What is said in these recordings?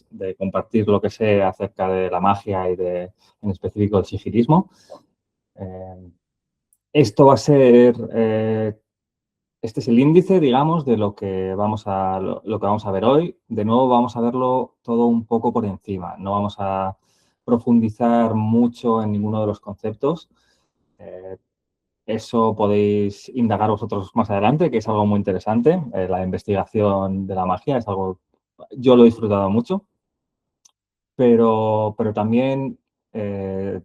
de compartir lo que sé acerca de la magia y en específico el sigilismo. Esto va a ser, este es el índice, digamos, de lo que vamos a ver hoy. De nuevo, vamos a verlo todo un poco por encima. No vamos a profundizar mucho en ninguno de los conceptos. Eso podéis indagar vosotros más adelante, que es algo muy interesante. La investigación de la magia es algo, yo lo he disfrutado mucho, pero también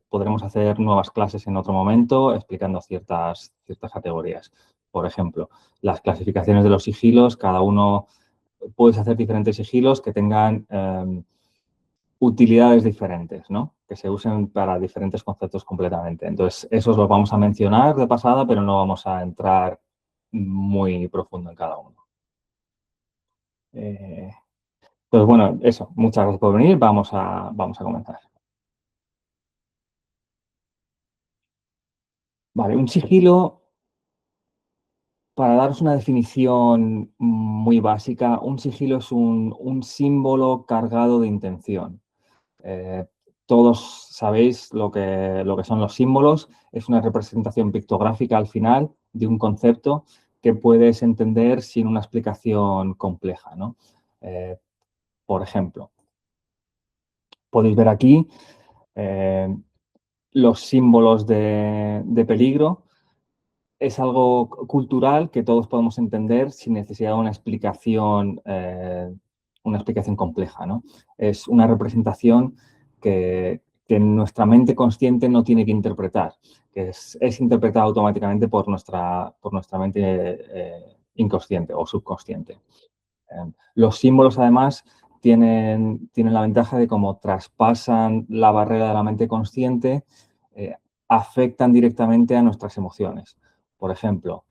podremos hacer nuevas clases en otro momento explicando ciertas categorías. Por ejemplo, las clasificaciones de los sigilos, cada uno puedes hacer diferentes sigilos que tengan utilidades diferentes, ¿no? Que se usen para diferentes conceptos completamente. Entonces, esos los vamos a mencionar de pasada, pero no vamos a entrar muy profundo en cada uno. Pues bueno, eso. Muchas gracias por venir. Vamos a comenzar. Vale, un sigilo, para daros una definición muy básica, un sigilo es un símbolo cargado de intención. Eh, Todos sabéis lo que son los símbolos. Es una representación pictográfica al final de un concepto que puedes entender sin una explicación compleja, ¿no? Por ejemplo, podéis ver aquí los símbolos de peligro. Es algo cultural que todos podemos entender sin necesidad de una explicación compleja, ¿no? Es una representación que nuestra mente consciente no tiene que interpretar, que es interpretada automáticamente por nuestra mente inconsciente o subconsciente. Los símbolos, además, tienen la ventaja de cómo traspasan la barrera de la mente consciente, eh, afectan directamente a nuestras emociones. Por ejemplo,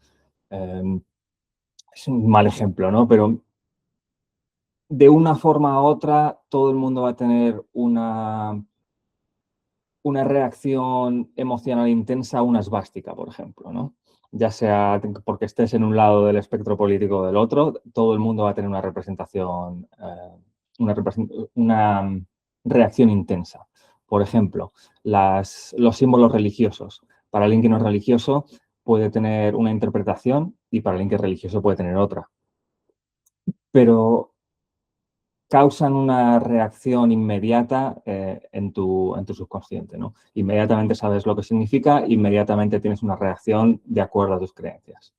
es un mal ejemplo, ¿no? Pero de una forma u otra, todo el mundo va a tener una reacción emocional intensa a una esvástica, por ejemplo, ¿no? Ya sea porque estés en un lado del espectro político o del otro, todo el mundo va a tener una representación, una reacción intensa. Por ejemplo, los símbolos religiosos. Para alguien que no es religioso puede tener una interpretación y para alguien que es religioso puede tener otra. Pero causan una reacción inmediata en tu subconsciente, ¿no? Inmediatamente sabes lo que significa, inmediatamente tienes una reacción de acuerdo a tus creencias.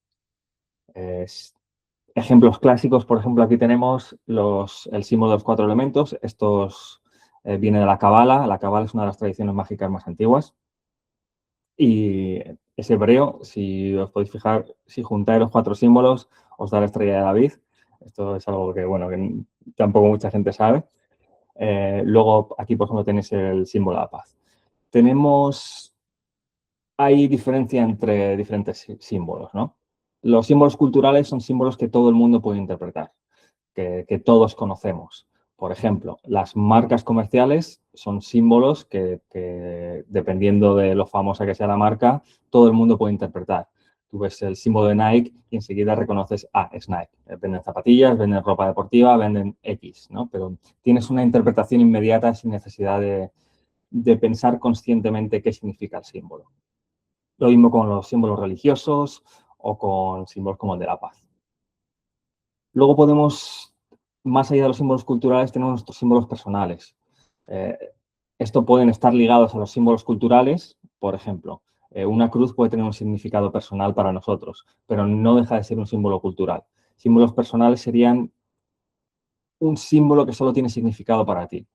Ejemplos clásicos, por ejemplo, aquí tenemos el símbolo de los 4 elementos. Estos viene de la Cábala. La Cábala es una de las tradiciones mágicas más antiguas. Y es hebreo. Si os podéis fijar, si juntáis los 4 símbolos, os da la estrella de David. Esto es algo que, bueno, que tampoco mucha gente sabe. Luego, aquí, por ejemplo, tenéis el símbolo de la paz. Hay diferencia entre diferentes símbolos, ¿no? Los símbolos culturales son símbolos que todo el mundo puede interpretar, que todos conocemos. Por ejemplo, las marcas comerciales son símbolos que, dependiendo de lo famosa que sea la marca, todo el mundo puede interpretar. Tú ves el símbolo de Nike y enseguida reconoces, es Nike. Venden zapatillas, venden ropa deportiva, venden X, ¿no? Pero tienes una interpretación inmediata sin necesidad de pensar conscientemente qué significa el símbolo. Lo mismo con los símbolos religiosos o con símbolos como el de la paz. Luego podemos, más allá de los símbolos culturales, tenemos nuestros símbolos personales. Eh, Esto pueden estar ligados a los símbolos culturales. Por ejemplo, una cruz puede tener un significado personal para nosotros, pero no deja de ser un símbolo cultural. Símbolos personales serían un símbolo que solo tiene significado para ti.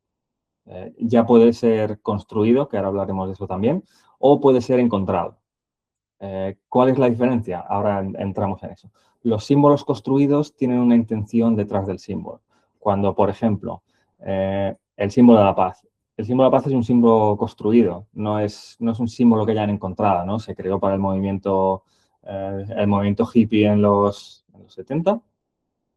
Ya puede ser construido, que ahora hablaremos de eso también, o puede ser encontrado. ¿Cuál es la diferencia? Ahora entramos en eso. Los símbolos construidos tienen una intención detrás del símbolo. Cuando, por ejemplo, el símbolo de la paz. El símbolo de la paz es un símbolo construido, no es un símbolo que hayan encontrado, ¿no? Se creó para el movimiento hippie en los 70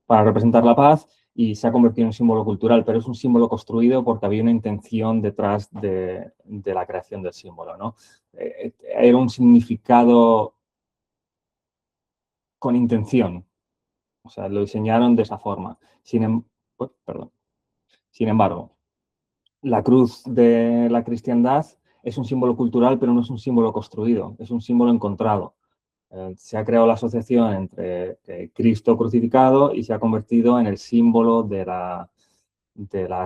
para representar la paz y se ha convertido en un símbolo cultural, pero es un símbolo construido porque había una intención detrás de la creación del símbolo, ¿no? Era un significado con intención, o sea, lo diseñaron de esa forma. Perdón. Sin embargo, la cruz de la cristiandad es un símbolo cultural, pero no es un símbolo construido, es un símbolo encontrado. Se ha creado la asociación entre Cristo crucificado y se ha convertido en el símbolo de la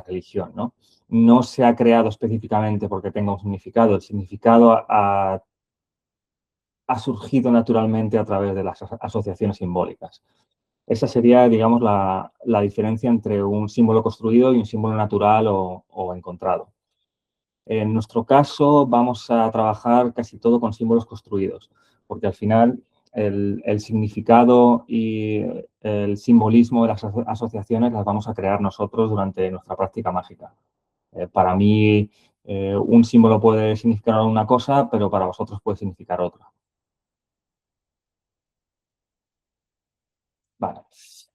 religión, ¿no? No se ha creado específicamente porque tenga un significado. El significado ha surgido naturalmente a través de las asociaciones simbólicas. Esa sería, digamos, la diferencia entre un símbolo construido y un símbolo natural o encontrado. En nuestro caso, vamos a trabajar casi todo con símbolos construidos, porque al final el significado y el simbolismo de las asociaciones las vamos a crear nosotros durante nuestra práctica mágica. Para mí, un símbolo puede significar una cosa, pero para vosotros puede significar otra. Vale.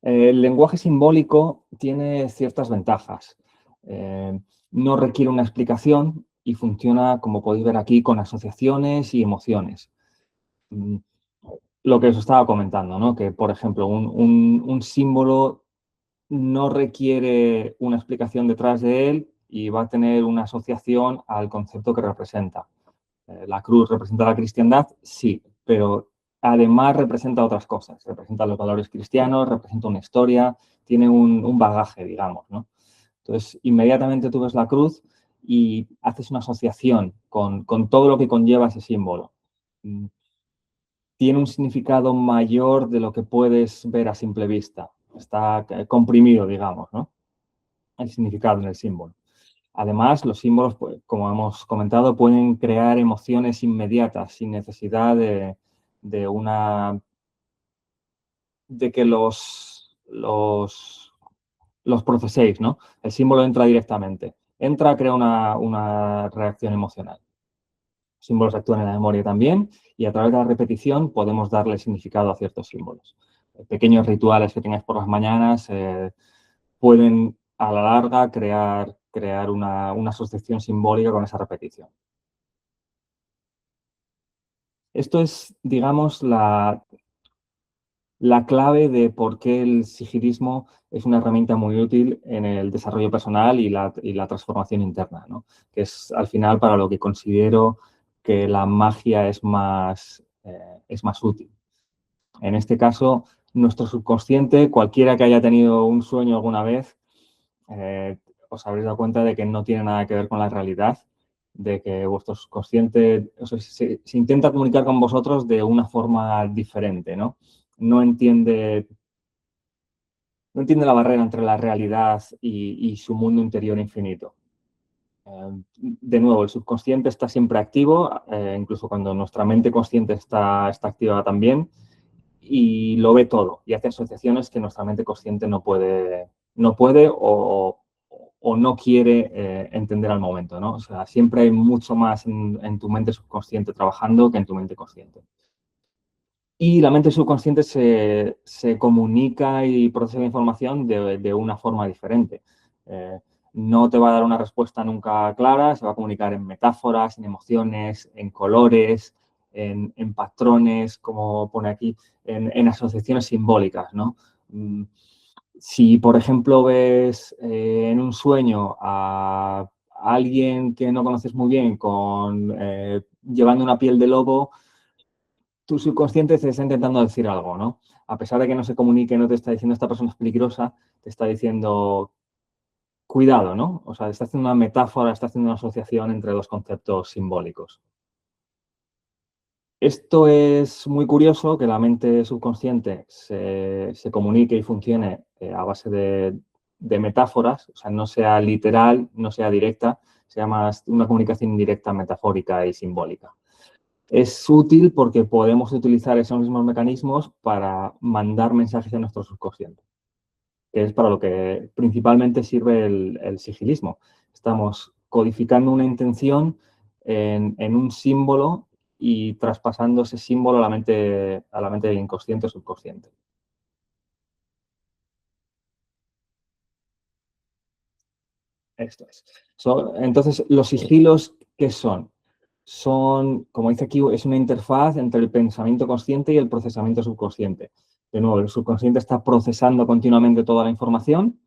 El lenguaje simbólico tiene ciertas ventajas. Eh, no requiere una explicación y funciona, como podéis ver aquí, con asociaciones y emociones. Mm, Lo que os estaba comentando, ¿no? Que, por ejemplo, un símbolo no requiere una explicación detrás de él y va a tener una asociación al concepto que representa. La cruz representa la cristiandad, sí, pero además representa otras cosas. Representa los valores cristianos, representa una historia, tiene un bagaje, digamos, ¿no? Entonces, inmediatamente tú ves la cruz y haces una asociación con todo lo que conlleva ese símbolo. Mm, Tiene un significado mayor de lo que puedes ver a simple vista. Está comprimido, digamos, ¿no? El significado en el símbolo. Además, los símbolos, pues, como hemos comentado, pueden crear emociones inmediatas sin necesidad de una de que los proceséis, ¿no? El símbolo entra directamente. Entra, crea una reacción emocional. Los símbolos actúan en la memoria también y a través de la repetición podemos darle significado a ciertos símbolos. Pequeños rituales que tengáis por las mañanas pueden a la larga crear una asociación simbólica con esa repetición. Esto es, digamos, la clave de por qué el sigilismo es una herramienta muy útil en el desarrollo personal y la transformación interna, ¿no? Que es al final para lo que considero que la magia es más útil. En este caso, nuestro subconsciente, cualquiera que haya tenido un sueño alguna vez, eh, os habréis dado cuenta de que no tiene nada que ver con la realidad, de que vuestro subconsciente o sea, se intenta comunicar con vosotros de una forma diferente, ¿no? No entiende, no entiende la barrera entre la realidad y su mundo interior infinito. De nuevo, el subconsciente está siempre activo, incluso cuando nuestra mente consciente está activa también, y lo ve todo y hace asociaciones que nuestra mente consciente no puede o no quiere entender al momento, ¿no? O sea, siempre hay mucho más en tu mente subconsciente trabajando que en tu mente consciente. Y la mente subconsciente se comunica y procesa la información de una forma diferente. Eh, no te va a dar una respuesta nunca clara, se va a comunicar en metáforas, en emociones, en colores, en patrones, como pone aquí, en asociaciones simbólicas, ¿no? Si, por ejemplo, ves en un sueño a alguien que no conoces muy bien llevando una piel de lobo, tu subconsciente te está intentando decir algo, ¿no? A pesar de que no se comunique, no te está diciendo esta persona es peligrosa, te está diciendo cuidado, ¿no? O sea, está haciendo una metáfora, está haciendo una asociación entre dos conceptos simbólicos. Esto es muy curioso, que la mente subconsciente se comunique y funcione a base de metáforas, o sea, no sea literal, no sea directa, sea más una comunicación indirecta, metafórica y simbólica. Es útil porque podemos utilizar esos mismos mecanismos para mandar mensajes a nuestro subconsciente, que es para lo que principalmente sirve el sigilismo. Estamos codificando una intención en un símbolo y traspasando ese símbolo a la mente del inconsciente o subconsciente. Esto es. Entonces, los sigilos, ¿qué son? Son, como dice aquí, es una interfaz entre el pensamiento consciente y el procesamiento subconsciente. De nuevo, el subconsciente está procesando continuamente toda la información.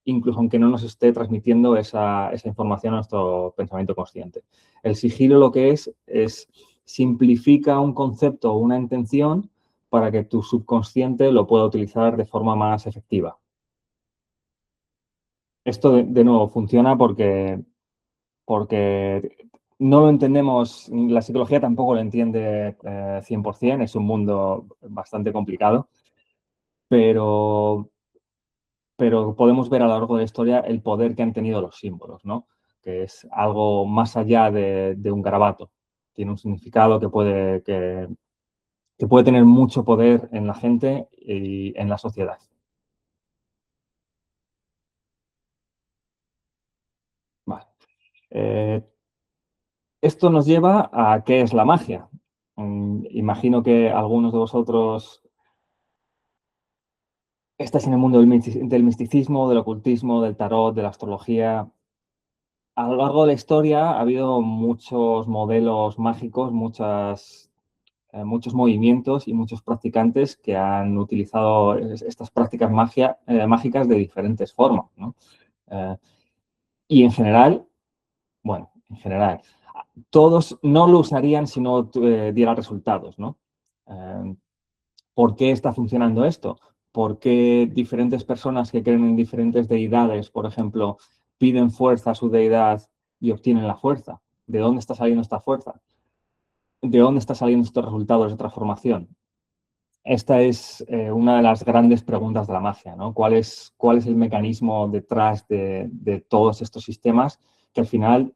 incluso aunque no nos esté transmitiendo esa información a nuestro pensamiento consciente. El sigilo lo que es simplifica un concepto o una intención para que tu subconsciente lo pueda utilizar de forma más efectiva. Esto, de nuevo, funciona porque no lo entendemos, la psicología tampoco lo entiende 100%, es un mundo bastante complicado, pero, pero podemos ver a lo largo de la historia el poder que han tenido los símbolos, ¿no? Que es algo más allá de un garabato. Tiene un significado que puede tener mucho poder en la gente y en la sociedad. Vale. Eh, Esto nos lleva a qué es la magia. Imagino que algunos de vosotros estáis en el mundo del misticismo, del ocultismo, del tarot, de la astrología. A lo largo de la historia ha habido muchos modelos mágicos, muchos movimientos y muchos practicantes que han utilizado estas prácticas mágicas de diferentes formas, ¿no? Eh, y en general, bueno, en general, todos no lo usarían si no diera resultados, ¿no? Eh, ¿Por qué está funcionando esto? ¿Por qué diferentes personas que creen en diferentes deidades, por ejemplo, piden fuerza a su deidad y obtienen la fuerza? ¿De dónde está saliendo esta fuerza? ¿De dónde están saliendo estos resultados de transformación? Esta es una de las grandes preguntas de la magia, ¿no? ¿Cuál es el mecanismo detrás de todos estos sistemas que al final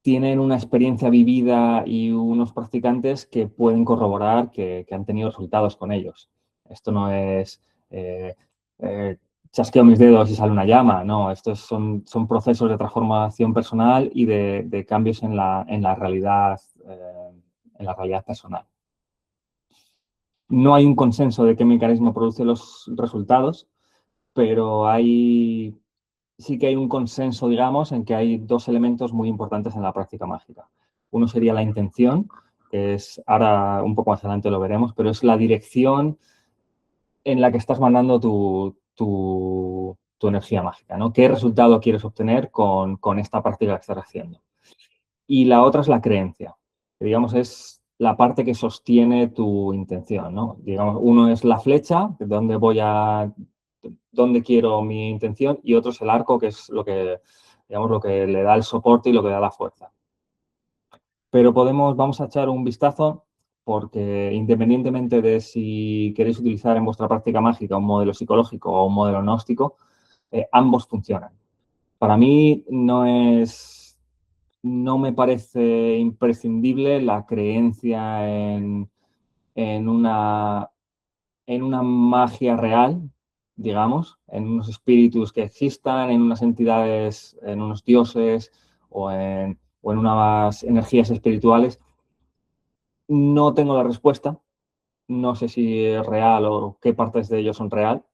tienen una experiencia vivida y unos practicantes que pueden corroborar que han tenido resultados con ellos? Esto no es eh, eh, chasqueo mis dedos y sale una llama, no, estos son procesos de transformación personal y de cambios en la realidad personal. No hay un consenso de qué mecanismo produce los resultados, pero sí que hay un consenso, digamos, en que hay dos elementos muy importantes en la práctica mágica. Uno sería la intención, que es, ahora un poco más adelante lo veremos, pero es la dirección en la que estás mandando tu energía mágica, ¿no? ¿Qué resultado quieres obtener con esta práctica que estás haciendo? Y la otra es la creencia, que digamos es la parte que sostiene tu intención, ¿no? Digamos, uno es la flecha, de dónde quiero mi intención, y otro es el arco, que es digamos, lo que le da el soporte y lo que da la fuerza. Pero vamos a echar un vistazo porque independientemente de si queréis utilizar en vuestra práctica mágica un modelo psicológico o un modelo gnóstico, ambos funcionan. Para mí no me parece imprescindible la creencia en una, en una magia real, digamos, en unos espíritus que existan, en unas entidades, en unos dioses o en unas energías espirituales. No tengo la respuesta, no sé si es real o qué partes de ello son real.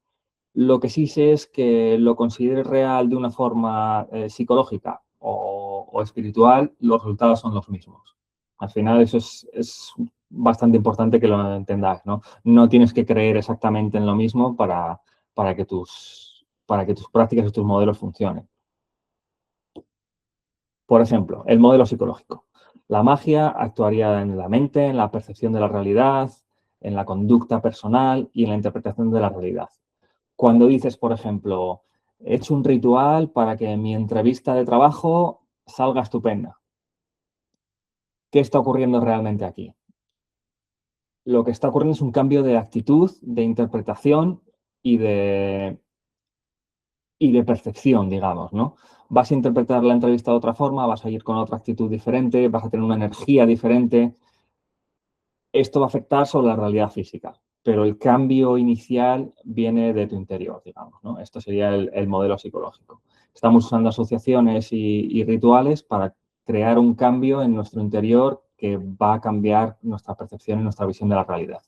Lo que sí sé es que lo considere real de una forma psicológica o espiritual, los resultados son los mismos. Al final eso es bastante importante que lo entendáis, ¿no? No tienes que creer exactamente en lo mismo para que tus prácticas y tus modelos funcionen. Por ejemplo, el modelo psicológico. La magia actuaría en la mente, en la percepción de la realidad, en la conducta personal y en la interpretación de la realidad. Cuando dices, por ejemplo, he hecho un ritual para que mi entrevista de trabajo salga estupenda. ¿Qué está ocurriendo realmente aquí? Lo que está ocurriendo es un cambio de actitud, de interpretación y de percepción, digamos, ¿no? Vas a interpretar la entrevista de otra forma, vas a ir con otra actitud diferente, vas a tener una energía diferente. Esto va a afectar sobre la realidad física, pero el cambio inicial viene de tu interior, digamos, ¿no? Esto sería el modelo psicológico. Estamos usando asociaciones y rituales para crear un cambio en nuestro interior que va a cambiar nuestra percepción y nuestra visión de la realidad.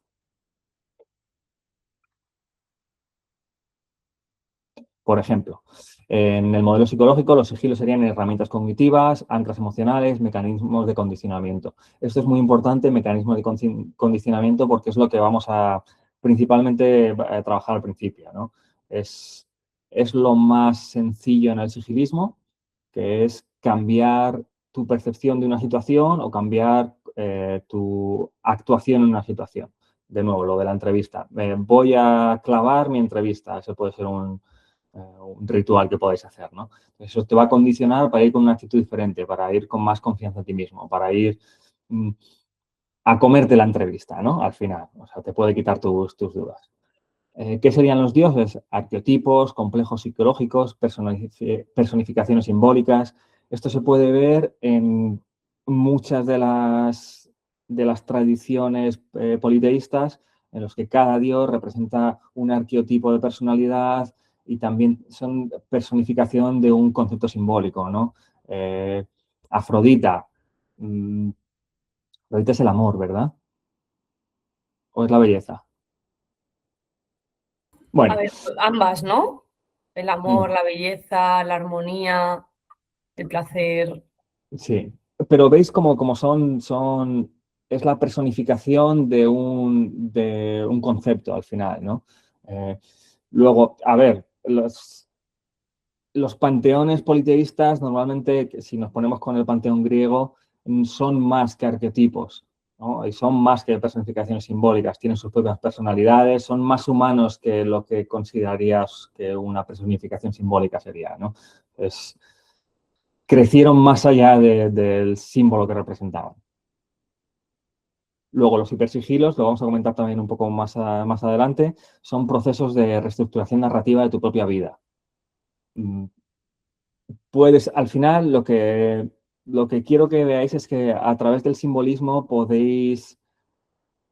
Por ejemplo, en el modelo psicológico, los sigilos serían herramientas cognitivas, anclas emocionales, mecanismos de condicionamiento. Esto es muy importante, mecanismos de condicionamiento, porque es lo que vamos a principalmente trabajar al principio, ¿no? Es es lo más sencillo en el sigilismo, que es cambiar tu percepción de una situación o cambiar tu actuación en una situación. De nuevo, lo de la entrevista. Voy a clavar mi entrevista. Ese puede ser un ritual que podéis hacer, ¿no? Eso te va a condicionar para ir con una actitud diferente, para ir con más confianza en ti mismo, para ir a comerte la entrevista, ¿no? Al final. O sea, te puede quitar tus dudas. ¿Qué serían los dioses? Arqueotipos, complejos psicológicos, personificaciones simbólicas. Esto se puede ver en muchas de las tradiciones politeístas, en los que cada dios representa un arqueotipo de personalidad y también son personificación de un concepto simbólico, ¿no? Afrodita. mm, Afrodita es el amor, ¿verdad? ¿O es la belleza? A Bueno. ver, ambas, ¿no? El amor, mm, la belleza, la armonía, el placer. Sí, pero veis como es la personificación de un concepto al final, ¿no? Eh, Luego, a ver, los panteones politeístas normalmente, si nos ponemos con el panteón griego, son más que arquetipos, ¿no? Y son más que personificaciones simbólicas, tienen sus propias personalidades, son más humanos que lo que considerarías que una personificación simbólica sería, ¿no? Es, crecieron más allá del símbolo que representaban. Luego, los hipersigilos, lo vamos a comentar también un poco más adelante, son procesos de reestructuración narrativa de tu propia vida. Puedes, al final, lo que quiero que veáis es que a través del simbolismo podéis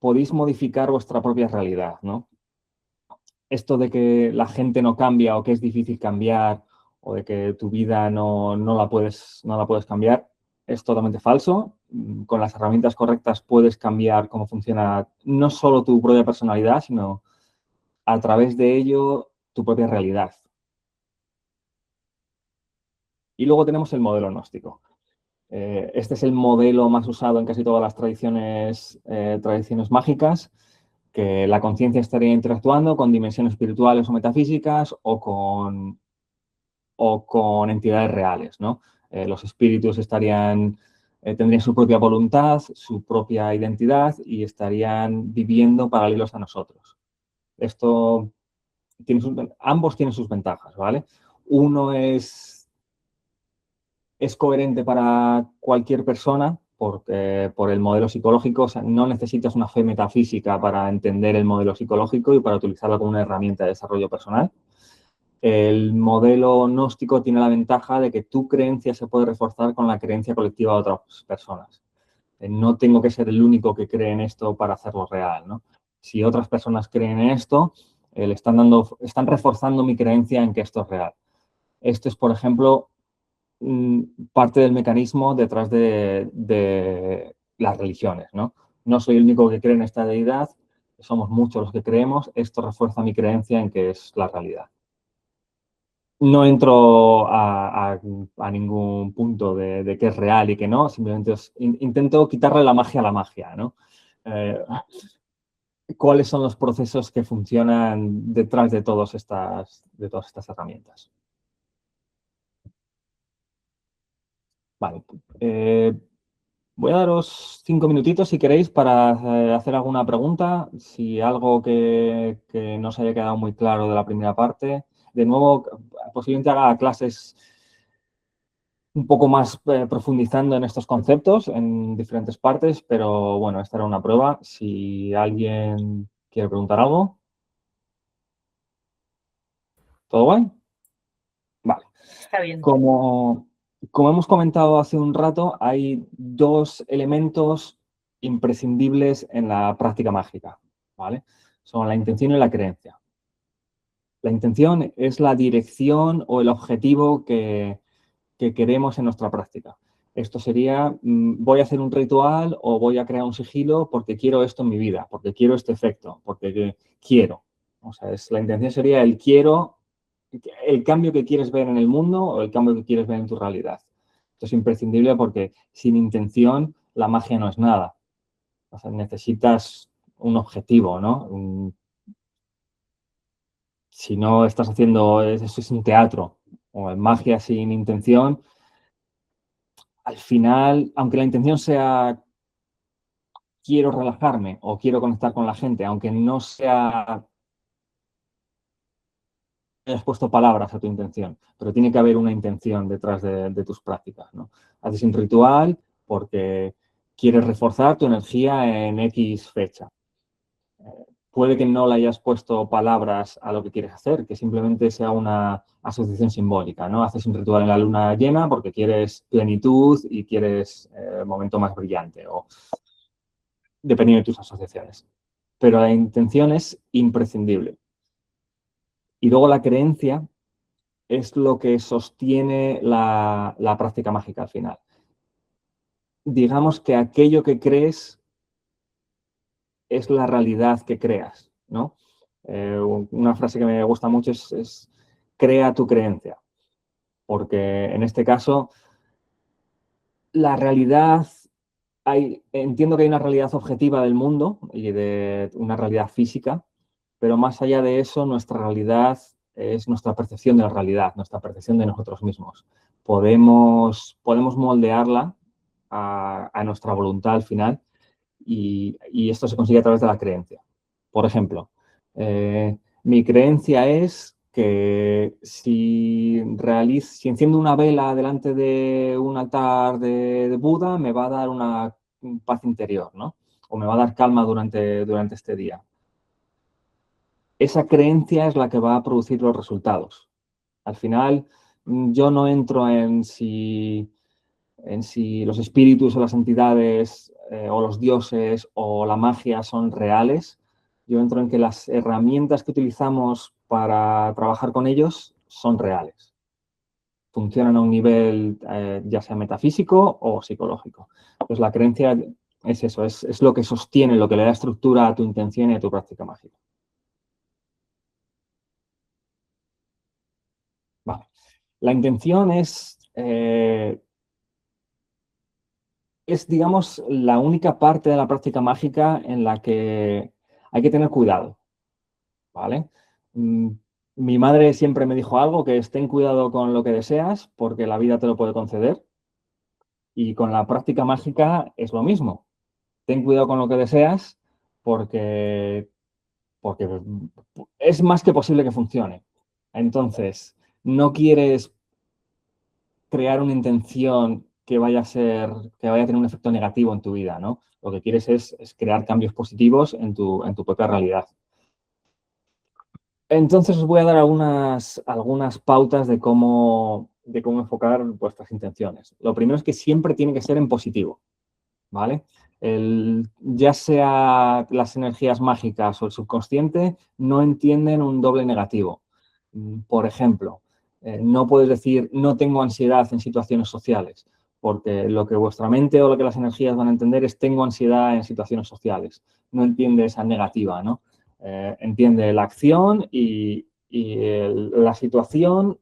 modificar vuestra propia realidad, ¿no? Esto de que la gente no cambia o que es difícil cambiar o de que tu vida no la puedes cambiar es totalmente falso. Con las herramientas correctas puedes cambiar cómo funciona no solo tu propia personalidad, sino a través de ello tu propia realidad. Y luego tenemos el modelo gnóstico. Este es el modelo más usado en casi todas las tradiciones mágicas, que la conciencia estaría interactuando con dimensiones espirituales o metafísicas o con entidades reales, ¿no? Los espíritus tendrían su propia voluntad, su propia identidad y estarían viviendo paralelos a nosotros. Esto ambos tienen sus ventajas, ¿vale? Uno es coherente para cualquier persona por el modelo psicológico, o sea, no necesitas una fe metafísica para entender el modelo psicológico y para utilizarlo como una herramienta de desarrollo personal. El modelo gnóstico tiene la ventaja de que tu creencia se puede reforzar con la creencia colectiva de otras personas. No tengo que ser el único que cree en esto para hacerlo real, ¿no? Si otras personas creen en esto, están reforzando mi creencia en que esto es real. Esto es, por ejemplo, parte del mecanismo detrás de las religiones, ¿no? No soy el único que cree en esta deidad, somos muchos los que creemos, esto refuerza mi creencia en que es la realidad. No entro a ningún punto de qué es real y qué no, simplemente intento quitarle la magia a la magia, ¿no? Eh, ¿Cuáles son los procesos que funcionan detrás de todas estas herramientas? Vale. Voy a daros 5 minutitos si queréis para hacer alguna pregunta, si algo que no os haya quedado muy claro de la primera parte. De nuevo, posiblemente haga clases un poco más profundizando en estos conceptos en diferentes partes, pero bueno, esta era una prueba. Si alguien quiere preguntar algo, ¿todo bien? Vale. Está bien. Como, como hemos comentado hace un rato, hay dos elementos imprescindibles en la práctica mágica, ¿vale? Son la intención y la creencia. La intención es la dirección o el objetivo que queremos en nuestra práctica. Esto sería, voy a hacer un ritual o voy a crear un sigilo porque quiero esto en mi vida, porque quiero este efecto, porque quiero. O sea, la intención sería el quiero, el cambio que quieres ver en el mundo o el cambio que quieres ver en tu realidad. Esto es imprescindible porque sin intención la magia no es nada. O sea, necesitas un objetivo, ¿no? Si no estás haciendo, eso es un teatro o en magia sin intención, al final, aunque la intención sea quiero relajarme o quiero conectar con la gente, aunque no sea hayas puesto palabras a tu intención, pero tiene que haber una intención detrás de tus prácticas, ¿no? Haces un ritual porque quieres reforzar tu energía en X fecha. Puede que no le hayas puesto palabras a lo que quieres hacer, que simplemente sea una asociación simbólica, ¿no? Haces un ritual en la luna llena porque quieres plenitud y quieres momento más brillante, o dependiendo de tus asociaciones. Pero la intención es imprescindible. Y luego la creencia es lo que sostiene la práctica mágica al final. Digamos que aquello que crees es la realidad que creas, ¿no? Una frase que me gusta mucho es crea tu creencia, porque en este caso la realidad, entiendo que hay una realidad objetiva del mundo y de una realidad física, pero más allá de eso, nuestra realidad es nuestra percepción de la realidad, nuestra percepción de nosotros mismos. Podemos moldearla a nuestra voluntad al final y esto se consigue a través de la creencia. Por ejemplo, mi creencia es que si enciendo una vela delante de un altar de Buda, me va a dar una paz interior, ¿no? O me va a dar calma durante este día. Esa creencia es la que va a producir los resultados. Al final, yo no entro en si los espíritus o las entidades o los dioses o la magia son reales. Yo entro en que las herramientas que utilizamos para trabajar con ellos son reales. Funcionan a un nivel ya sea metafísico o psicológico. Pues la creencia es eso, es lo que sostiene, lo que le da estructura a tu intención y a tu práctica mágica. Vale. La intención es, digamos, la única parte de la práctica mágica en la que hay que tener cuidado, ¿vale? Mm, Mi madre siempre me dijo algo, que es ten cuidado con lo que deseas porque la vida te lo puede conceder, y con la práctica mágica es lo mismo. Ten cuidado con lo que deseas porque es más que posible que funcione. Entonces, no quieres crear una intención que vaya a tener un efecto negativo en tu vida, ¿no? Lo que quieres es crear cambios positivos en tu propia realidad. Entonces os voy a dar algunas pautas de cómo enfocar vuestras intenciones. Lo primero es que siempre tiene que ser en positivo, ¿vale? Ya sea las energías mágicas o el subconsciente, no entienden un doble negativo. Por ejemplo, no puedes decir no tengo ansiedad en situaciones sociales, porque lo que vuestra mente o lo que las energías van a entender es tengo ansiedad en situaciones sociales. No entiende esa negativa, ¿no? Entiende la acción y la situación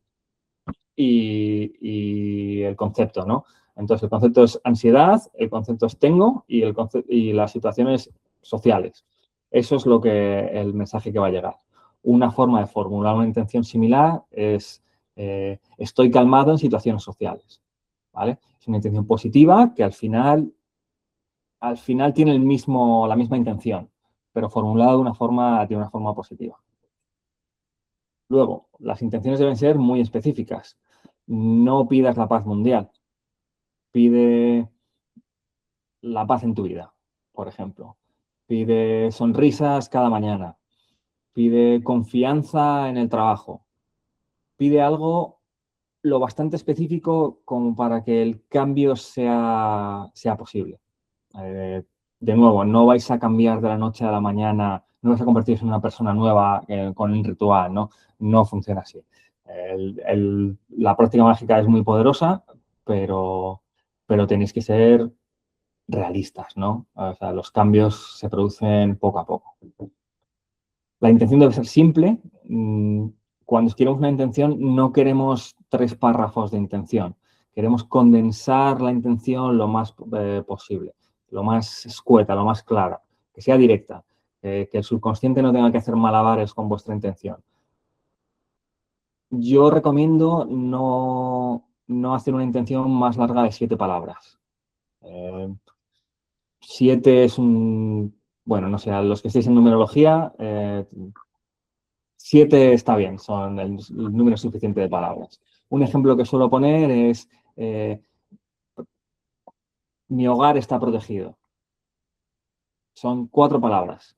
y el concepto, ¿no? Entonces, el concepto es ansiedad, el concepto es tengo y las situaciones sociales. Eso es el mensaje que va a llegar. Una forma de formular una intención similar es estoy calmado en situaciones sociales, ¿vale? Es una intención positiva que al final tiene la misma intención, pero formulada de una forma positiva. Luego, las intenciones deben ser muy específicas. No pidas la paz mundial, pide la paz en tu vida, por ejemplo. Pide sonrisas cada mañana, pide confianza en el trabajo, pide algo lo bastante específico como para que el cambio sea posible. De nuevo, no vais a cambiar de la noche a la mañana, no vais a convertiros en una persona nueva con un ritual, ¿no? No funciona así. La práctica mágica es muy poderosa, pero tenéis que ser realistas, ¿no? O sea, los cambios se producen poco a poco. La intención debe ser simple. Cuando queremos una intención, no queremos 3 párrafos de intención. Queremos condensar la intención lo más posible, lo más escueta, lo más clara, que sea directa, que el subconsciente no tenga que hacer malabares con vuestra intención. Yo recomiendo no hacer una intención más larga de 7 palabras. 7 es bueno, no sé, a los que estéis en numerología, 7 está bien, son el número suficiente de palabras. Un ejemplo que suelo poner es, mi hogar está protegido. Son 4 palabras,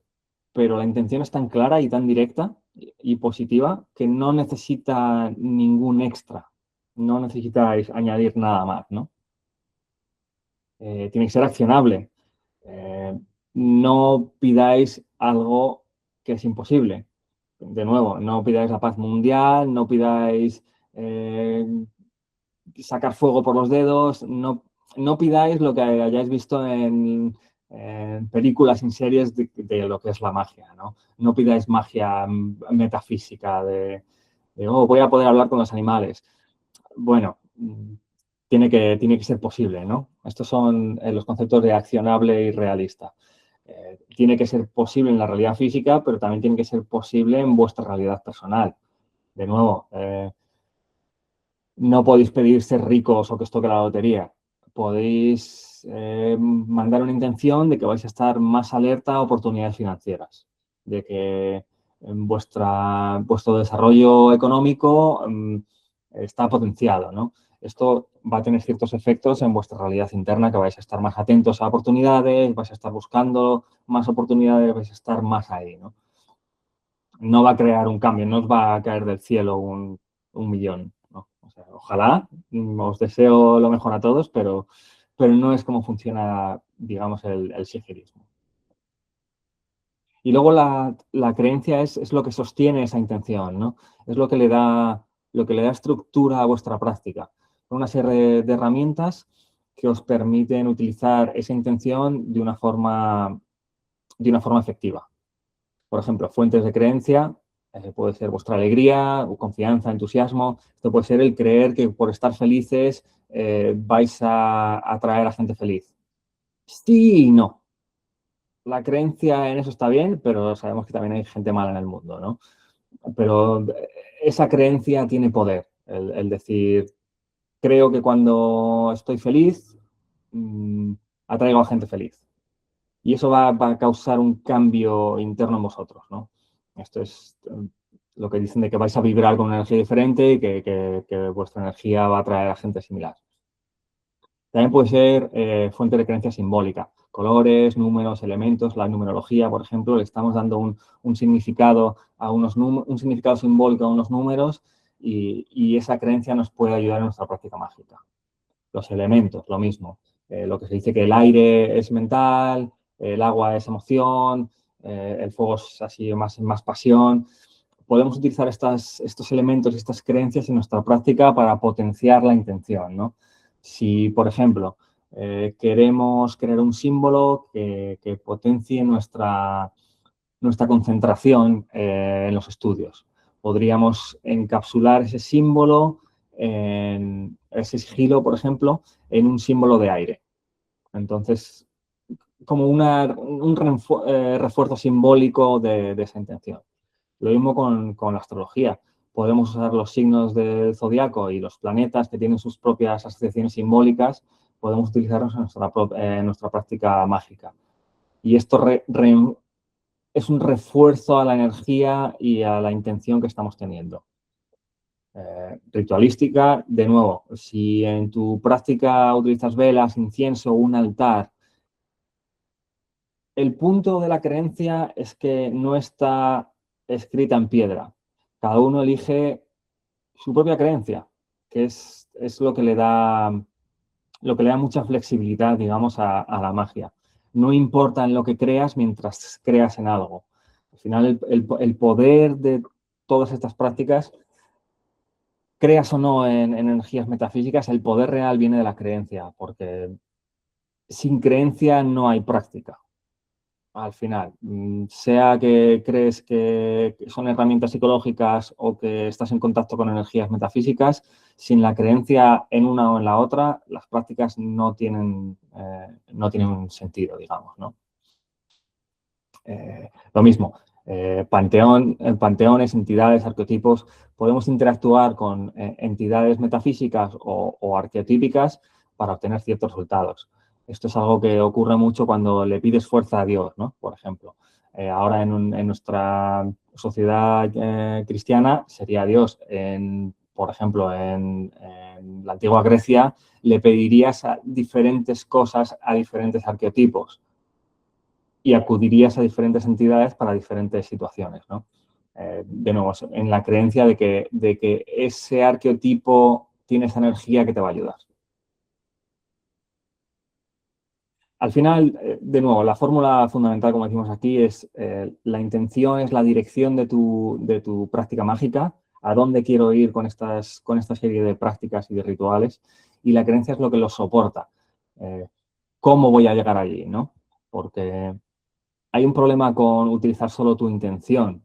pero la intención es tan clara y tan directa y positiva que no necesita ningún extra. No necesitáis añadir nada más, ¿no? Tiene que ser accionable. No pidáis algo que es imposible. De nuevo, no pidáis la paz mundial, no pidáis sacar fuego por los dedos, no pidáis lo que hayáis visto en películas, en series de lo que es la magia, ¿no? No pidáis magia metafísica oh, voy a poder hablar con los animales. Bueno, tiene que ser posible, ¿no? Estos son los conceptos de accionable y realista. Tiene que ser posible en la realidad física, pero también tiene que ser posible en vuestra realidad personal. De nuevo, no podéis pedir ser ricos o que os toque la lotería. Podéis mandar una intención de que vais a estar más alerta a oportunidades financieras, de que vuestro desarrollo económico está potenciado, ¿no? Esto va a tener ciertos efectos en vuestra realidad interna, que vais a estar más atentos a oportunidades, vais a estar buscando más oportunidades, vais a estar más ahí, ¿no? No va a crear un cambio, no os va a caer del cielo un millón, ¿no? O sea, ojalá, os deseo lo mejor a todos, pero no es como funciona, digamos, el sigirismo. Y luego la creencia es lo que sostiene esa intención, ¿no? Es lo que le da estructura a vuestra práctica. Una serie de herramientas que os permiten utilizar esa intención de una forma efectiva. Por ejemplo, fuentes de creencia, puede ser vuestra alegría, confianza, entusiasmo. Esto puede ser el creer que por estar felices vais a atraer a gente feliz. Sí y no. La creencia en eso está bien, pero sabemos que también hay gente mala en el mundo, ¿no? Pero esa creencia tiene poder, el decir, creo que cuando estoy feliz, atraigo a gente feliz. Y eso va a causar un cambio interno en vosotros, ¿no? Esto es lo que dicen de que vais a vibrar con una energía diferente y que vuestra energía va a atraer a gente similar. También puede ser fuente de creencia simbólica. Colores, números, elementos, la numerología, por ejemplo, le estamos dando un significado un significado simbólico a unos números y esa creencia nos puede ayudar en nuestra práctica mágica. Los elementos, lo mismo. Lo que se dice que el aire es mental, el agua es emoción, el fuego es así más pasión. Podemos utilizar estos elementos y estas creencias en nuestra práctica para potenciar la intención, ¿no? Si, por ejemplo, queremos crear un símbolo que potencie nuestra concentración en los estudios, podríamos encapsular ese símbolo, ese sigilo, por ejemplo, en un símbolo de aire. Entonces, como un refuerzo simbólico de esa intención. Lo mismo con la astrología. Podemos usar los signos del zodiaco y los planetas que tienen sus propias asociaciones simbólicas, podemos utilizarlos en nuestra práctica mágica. Y esto es un refuerzo a la energía y a la intención que estamos teniendo. Ritualística, de nuevo, si en tu práctica utilizas velas, incienso, un altar, el punto de la creencia es que no está escrita en piedra. Cada uno elige su propia creencia, que es lo que le da mucha flexibilidad, digamos, a la magia. No importa en lo que creas mientras creas en algo. Al final, el poder de todas estas prácticas, creas o no en energías metafísicas, el poder real viene de la creencia, porque sin creencia no hay práctica. Al final, sea que crees que son herramientas psicológicas o que estás en contacto con energías metafísicas, sin la creencia en una o en la otra, las prácticas no tienen sentido, digamos, ¿no? Lo mismo, Panteones, entidades, arquetipos, podemos interactuar con entidades metafísicas o arquetípicas para obtener ciertos resultados. Esto es algo que ocurre mucho cuando le pides fuerza a Dios, ¿no? Por ejemplo. Ahora en nuestra sociedad cristiana sería Dios. Por ejemplo, en la antigua Grecia le pedirías a diferentes cosas a diferentes arquetipos y acudirías a diferentes entidades para diferentes situaciones, ¿no? De nuevo, en la creencia de que ese arquetipo tiene esa energía que te va a ayudar. Al final, de nuevo, la fórmula fundamental, como decimos aquí, es la intención, es la dirección de tu práctica mágica, a dónde quiero ir con esta serie de prácticas y de rituales, y la creencia es lo que los soporta. ¿Cómo voy a llegar allí, no? Porque hay un problema con utilizar solo tu intención.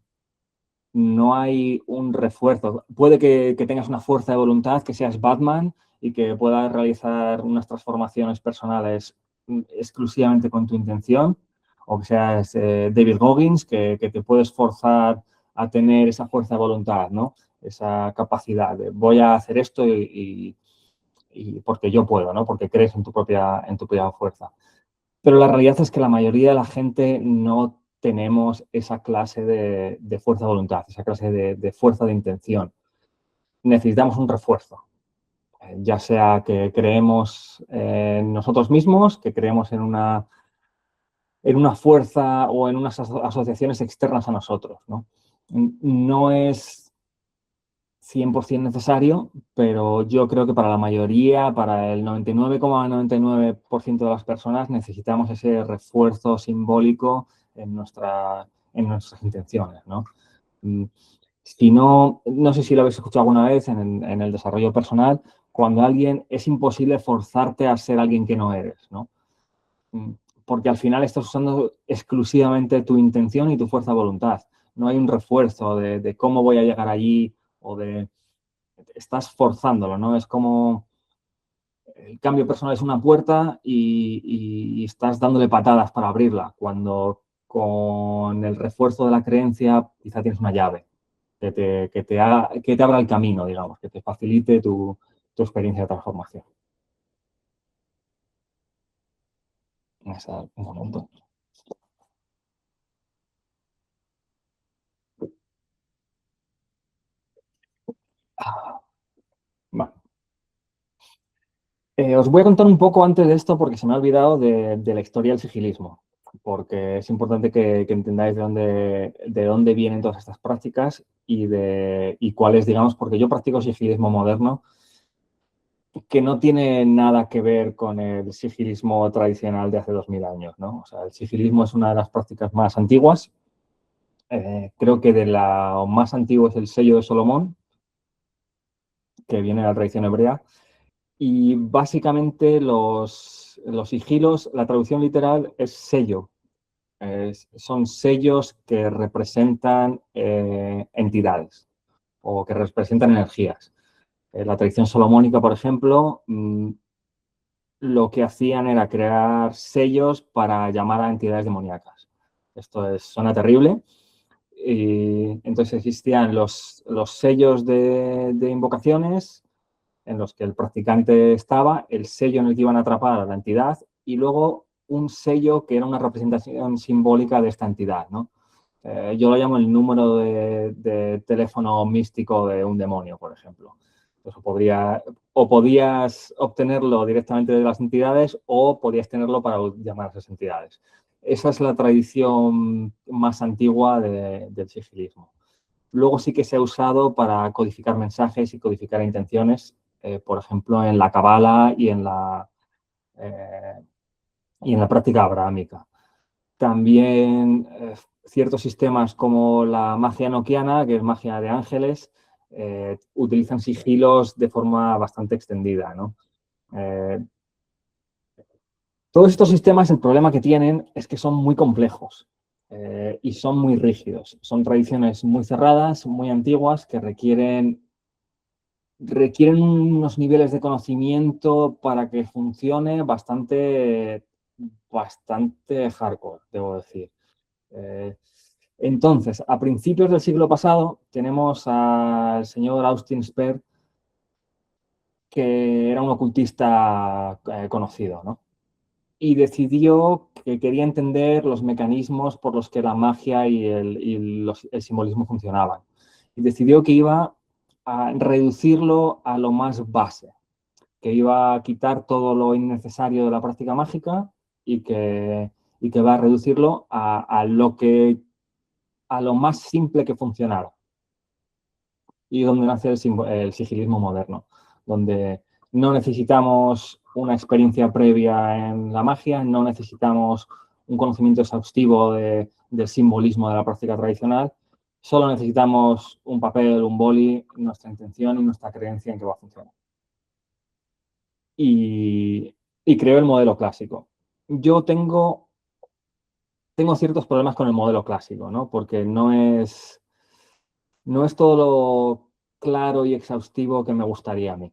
No hay un refuerzo. Puede que tengas una fuerza de voluntad, que seas Batman y que puedas realizar unas transformaciones personales exclusivamente con tu intención, o que seas David Goggins, que te puedes forzar a tener esa fuerza de voluntad, ¿no? Esa capacidad de voy a hacer esto y porque yo puedo, ¿no? Porque crees en tu propia fuerza. Pero la realidad es que la mayoría de la gente no tenemos esa clase de fuerza de voluntad, esa clase de fuerza de intención. Necesitamos un refuerzo, ya sea que creemos en nosotros mismos, que creemos en una fuerza o en unas asociaciones externas a nosotros, ¿no? No es 100% necesario, pero yo creo que para la mayoría, para el 99,99% de las personas, necesitamos ese refuerzo simbólico en nuestras intenciones, ¿no? Mm, Si no, no sé si lo habéis escuchado alguna vez en el desarrollo personal, cuando alguien es imposible forzarte a ser alguien que no eres, ¿no? Mm, Porque al final estás usando exclusivamente tu intención y tu fuerza de voluntad. No hay un refuerzo de cómo voy a llegar allí o de estás forzándolo, ¿no? Es como el cambio personal es una puerta y estás dándole patadas para abrirla, cuando con el refuerzo de la creencia quizá tienes una llave que te abra el camino, digamos, que te facilite tu experiencia de transformación. En ese momento. Vale. Os voy a contar un poco antes de esto porque se me ha olvidado de la historia del sigilismo, porque es importante que entendáis de dónde vienen todas estas prácticas y cuáles, digamos, porque yo practico sigilismo moderno que no tiene nada que ver con el sigilismo tradicional de hace 2000 años, ¿no? O sea, el sigilismo es una de las prácticas más antiguas. Creo que de la más antiguo es el sello de Solomón, que viene de la tradición hebrea. Y básicamente los sigilos, la traducción literal es sello. Son sellos que representan entidades o que representan energías. La tradición solomónica, por ejemplo, lo que hacían era crear sellos para llamar a entidades demoníacas. Suena terrible. Y entonces existían los sellos de invocaciones en los que el practicante estaba, el sello en el que iban a atrapar a la entidad y luego un sello que era una representación simbólica de esta entidad, ¿no? Yo lo llamo el número de teléfono místico de un demonio, por ejemplo. Entonces, podías obtenerlo directamente de las entidades o podías tenerlo para llamar a esas entidades. Esa es la tradición más antigua del sigilismo. Luego sí que se ha usado para codificar mensajes y codificar intenciones, por ejemplo, en la Cabala eh, y en la práctica abrahámica. También ciertos sistemas como la magia enoquiana, que es magia de ángeles, utilizan sigilos de forma bastante extendida, ¿no? Eh, todos estos sistemas, el problema que tienen es que son muy complejos y son muy rígidos. Son tradiciones muy cerradas, muy antiguas, que requieren unos niveles de conocimiento para que funcione bastante hardcore, debo decir. Eh, Entonces, a principios del siglo pasado, tenemos al señor Austin Spare, que era un ocultista conocido, ¿no? Y decidió que quería entender los mecanismos por los que la magia y el simbolismo funcionaban. Y decidió que iba a reducirlo a lo más base, que iba a quitar todo lo innecesario de la práctica mágica y que va a reducirlo a lo más simple que funcionara. Y donde nace el sigilismo moderno, donde no necesitamos una experiencia previa en la magia, no necesitamos un conocimiento exhaustivo del simbolismo de la práctica tradicional, solo necesitamos un papel, un boli, nuestra intención y nuestra creencia en que va a funcionar. Y creo el modelo clásico. Yo tengo ciertos problemas con el modelo clásico, ¿no? Porque no es todo lo claro y exhaustivo que me gustaría a mí.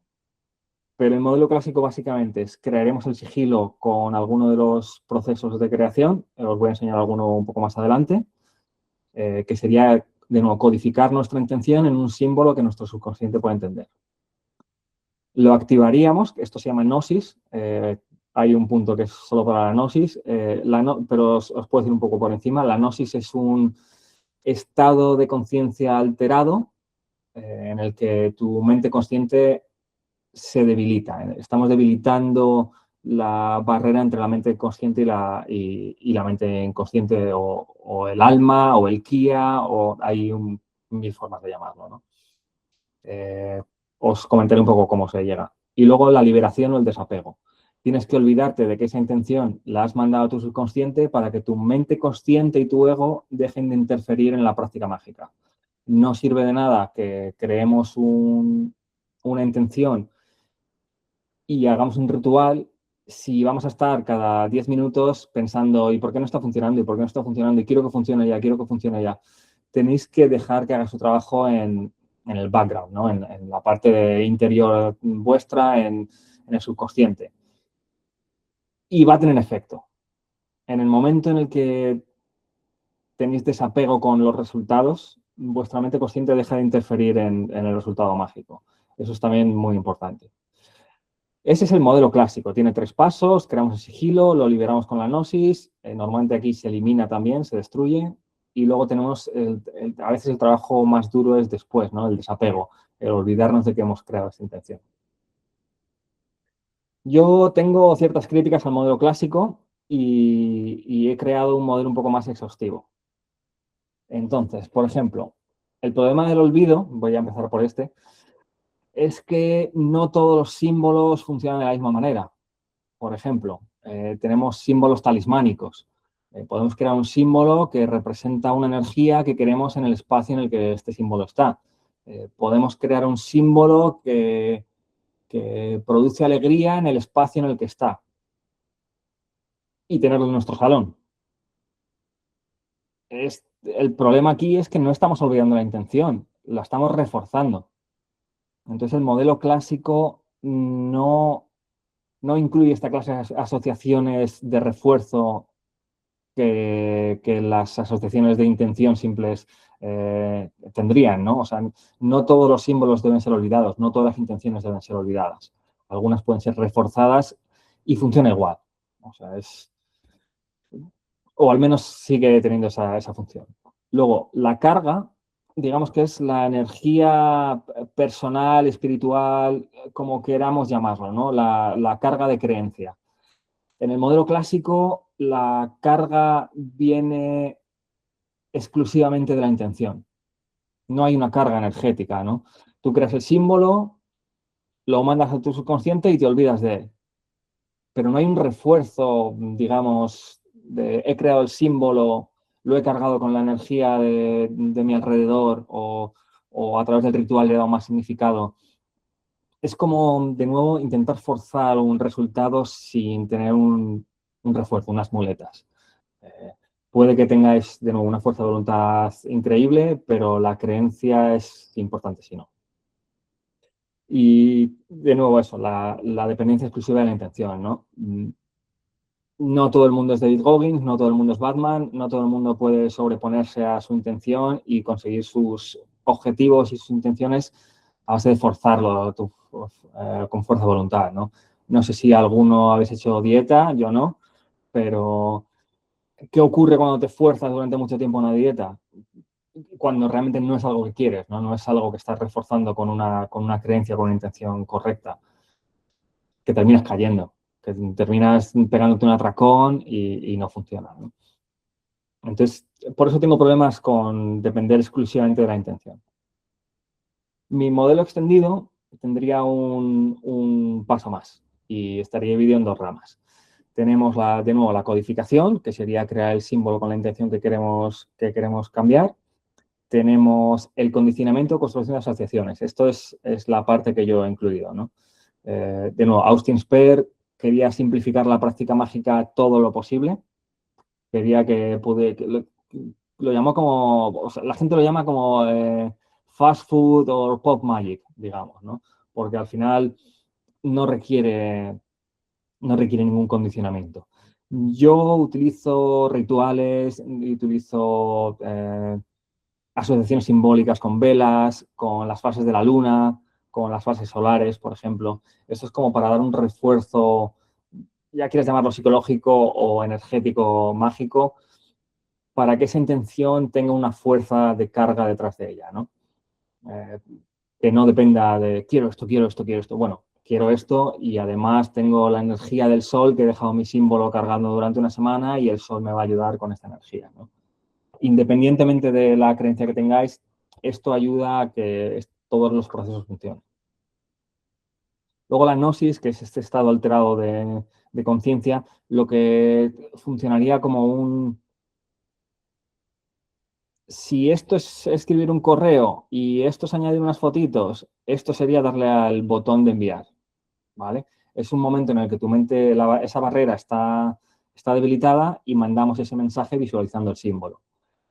Pero el modelo clásico básicamente es crearemos el sigilo con alguno de los procesos de creación, os voy a enseñar alguno un poco más adelante, que sería, de nuevo, codificar nuestra intención en un símbolo que nuestro subconsciente puede entender. Lo activaríamos, esto se llama gnosis, hay un punto que es solo para la gnosis, pero os puedo decir un poco por encima, la gnosis es un estado de conciencia alterado en el que tu mente consciente se debilita. Estamos debilitando la barrera entre la mente consciente y la mente inconsciente, o el alma, o el kia, o hay mil formas de llamarlo, ¿no? Os comentaré un poco cómo se llega. Y luego la liberación o el desapego. Tienes que olvidarte de que esa intención la has mandado a tu subconsciente para que tu mente consciente y tu ego dejen de interferir en la práctica mágica. No sirve de nada que creemos una intención y hagamos un ritual si vamos a estar cada 10 minutos pensando ¿y por qué no está funcionando? ¿Y por qué no está funcionando? Y quiero que funcione ya, quiero que funcione ya. Tenéis que dejar que haga su trabajo en el background, ¿no? En la parte interior vuestra, en el subconsciente. Y va a tener efecto. En el momento en el que tenéis desapego con los resultados, vuestra mente consciente deja de interferir en el resultado mágico. Eso es también muy importante. Ese es el modelo clásico. Tiene 3 pasos, creamos el sigilo, lo liberamos con la gnosis, normalmente aquí se elimina también, se destruye, y luego tenemos, a veces el trabajo más duro es después, ¿no? El desapego, el olvidarnos de que hemos creado esta intención. Yo tengo ciertas críticas al modelo clásico y he creado un modelo un poco más exhaustivo. Entonces, por ejemplo, el problema del olvido, voy a empezar por este, es que no todos los símbolos funcionan de la misma manera. Por ejemplo, tenemos símbolos talismánicos. Podemos crear un símbolo que representa una energía que queremos en el espacio en el que este símbolo está. Podemos crear un símbolo que produce alegría en el espacio en el que está y tenerlo en nuestro salón. El problema aquí es que no estamos olvidando la intención, la estamos reforzando. Entonces, el modelo clásico no incluye esta clase de asociaciones de refuerzo que las asociaciones de intención simples tendrían, ¿no? O sea, no todos los símbolos deben ser olvidados, no todas las intenciones deben ser olvidadas. Algunas pueden ser reforzadas y funciona igual. O sea, o al menos sigue teniendo esa función. Luego, la carga, digamos que es la energía personal, espiritual, como queramos llamarlo, ¿no? La carga de creencia. En el modelo clásico, la carga viene exclusivamente de la intención. No hay una carga energética, ¿no? Tú creas el símbolo, lo mandas a tu subconsciente y te olvidas de él. Pero no hay un refuerzo, digamos, de he creado el símbolo, lo he cargado con la energía de mi alrededor o a través del ritual le he dado más significado. Es como, de nuevo, intentar forzar un resultado sin tener un refuerzo, unas muletas. Eh, Puede que tengáis, de nuevo, una fuerza de voluntad increíble, pero la creencia es importante si no. Y, de nuevo, eso, la dependencia exclusiva de la intención, ¿no? No todo el mundo es David Goggins, no todo el mundo es Batman, no todo el mundo puede sobreponerse a su intención y conseguir sus objetivos y sus intenciones a base de forzarlo con fuerza de voluntad, ¿no? No sé si alguno habéis hecho dieta, yo no, pero ¿qué ocurre cuando te fuerzas durante mucho tiempo una dieta? Cuando realmente no es algo que quieres, ¿no? No es algo que estás reforzando con una creencia, con una intención correcta, que terminas cayendo, que terminas pegándote un atracón y no funciona, ¿no? Entonces, por eso tengo problemas con depender exclusivamente de la intención. Mi modelo extendido tendría un paso más y estaría dividido en dos ramas. Tenemos de nuevo la codificación, que sería crear el símbolo con la intención que queremos cambiar. Tenemos el condicionamiento, construcción de asociaciones. Esto es la parte que yo he incluido, ¿no? De nuevo, Austin Spare quería simplificar la práctica mágica todo lo posible. Quería lo llamó como, o sea, la gente lo llama como fast food o pop magic, digamos, ¿no? Porque al final no requiere, no requiere ningún condicionamiento. Yo utilizo rituales, utilizo asociaciones simbólicas con velas, con las fases de la luna, con las fases solares, por ejemplo. Esto es como para dar un refuerzo, ya quieres llamarlo psicológico o energético mágico, para que esa intención tenga una fuerza de carga detrás de ella, ¿no? Eh, que no dependa de quiero esto, quiero esto, quiero esto. Bueno, quiero esto y además tengo la energía del sol que he dejado mi símbolo cargando durante una semana y el sol me va a ayudar con esta energía, ¿no? Independientemente de la creencia que tengáis, esto ayuda a que todos los procesos funcionen. Luego la gnosis, que es este estado alterado de conciencia, lo que funcionaría como si esto es escribir un correo y esto es añadir unas fotitos, esto sería darle al botón de enviar, ¿vale? Es un momento en el que tu mente, esa barrera está debilitada y mandamos ese mensaje visualizando el símbolo,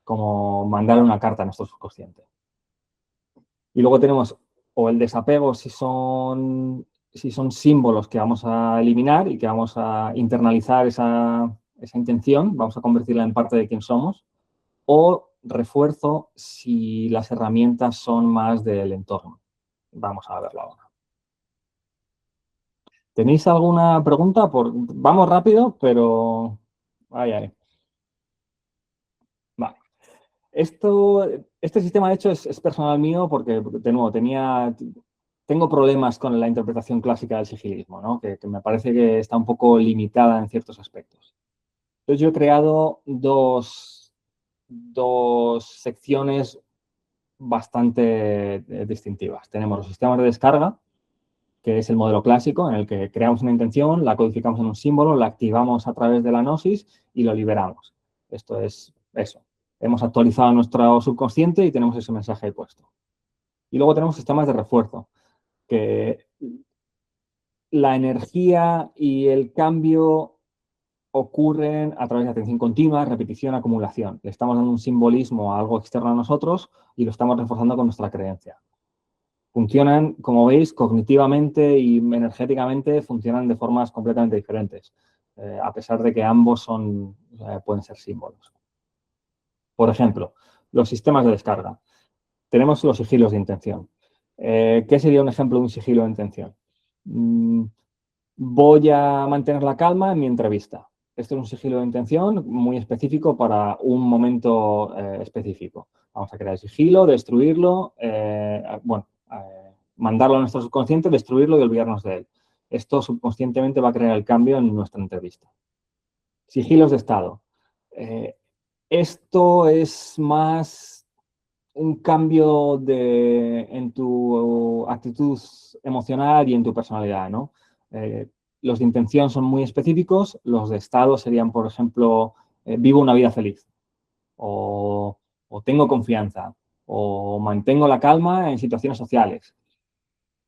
como mandar una carta a nuestro subconsciente. Y luego tenemos o el desapego si son símbolos que vamos a eliminar y que vamos a internalizar esa intención, vamos a convertirla en parte de quién somos, o refuerzo si las herramientas son más del entorno. Vamos a verlo ahora. ¿Tenéis alguna pregunta? Vamos rápido, pero... Ay, ay. Vale. Este sistema, de hecho, es personal mío porque, de nuevo, tengo problemas con la interpretación clásica del sigilismo, ¿no? Que me parece que está un poco limitada en ciertos aspectos. Entonces, yo he creado dos secciones bastante distintivas. Tenemos los sistemas de descarga, que es el modelo clásico, en el que creamos una intención, la codificamos en un símbolo, la activamos a través de la gnosis y lo liberamos. Esto es eso. Hemos actualizado nuestro subconsciente y tenemos ese mensaje puesto. Y luego tenemos sistemas de refuerzo, que la energía y el cambio ocurren a través de atención continua, repetición, acumulación. Le estamos dando un simbolismo a algo externo a nosotros y lo estamos reforzando con nuestra creencia. Funcionan, como veis, cognitivamente y energéticamente funcionan de formas completamente diferentes, a pesar de que ambos pueden ser símbolos. Por ejemplo, los sistemas de descarga. Tenemos los sigilos de intención. ¿Qué sería un ejemplo de un sigilo de intención? Voy a mantener la calma en mi entrevista. Esto es un sigilo de intención muy específico para un momento específico. Vamos a crear el sigilo, destruirlo, mandarlo a nuestro subconsciente, destruirlo y olvidarnos de él. Esto subconscientemente va a crear el cambio en nuestra entrevista. Sigilos de estado. Esto es más un cambio en tu actitud emocional y en tu personalidad, ¿no? Los de intención son muy específicos, los de estado serían, por ejemplo, vivo una vida feliz, o, o tengo confianza, o mantengo la calma en situaciones sociales.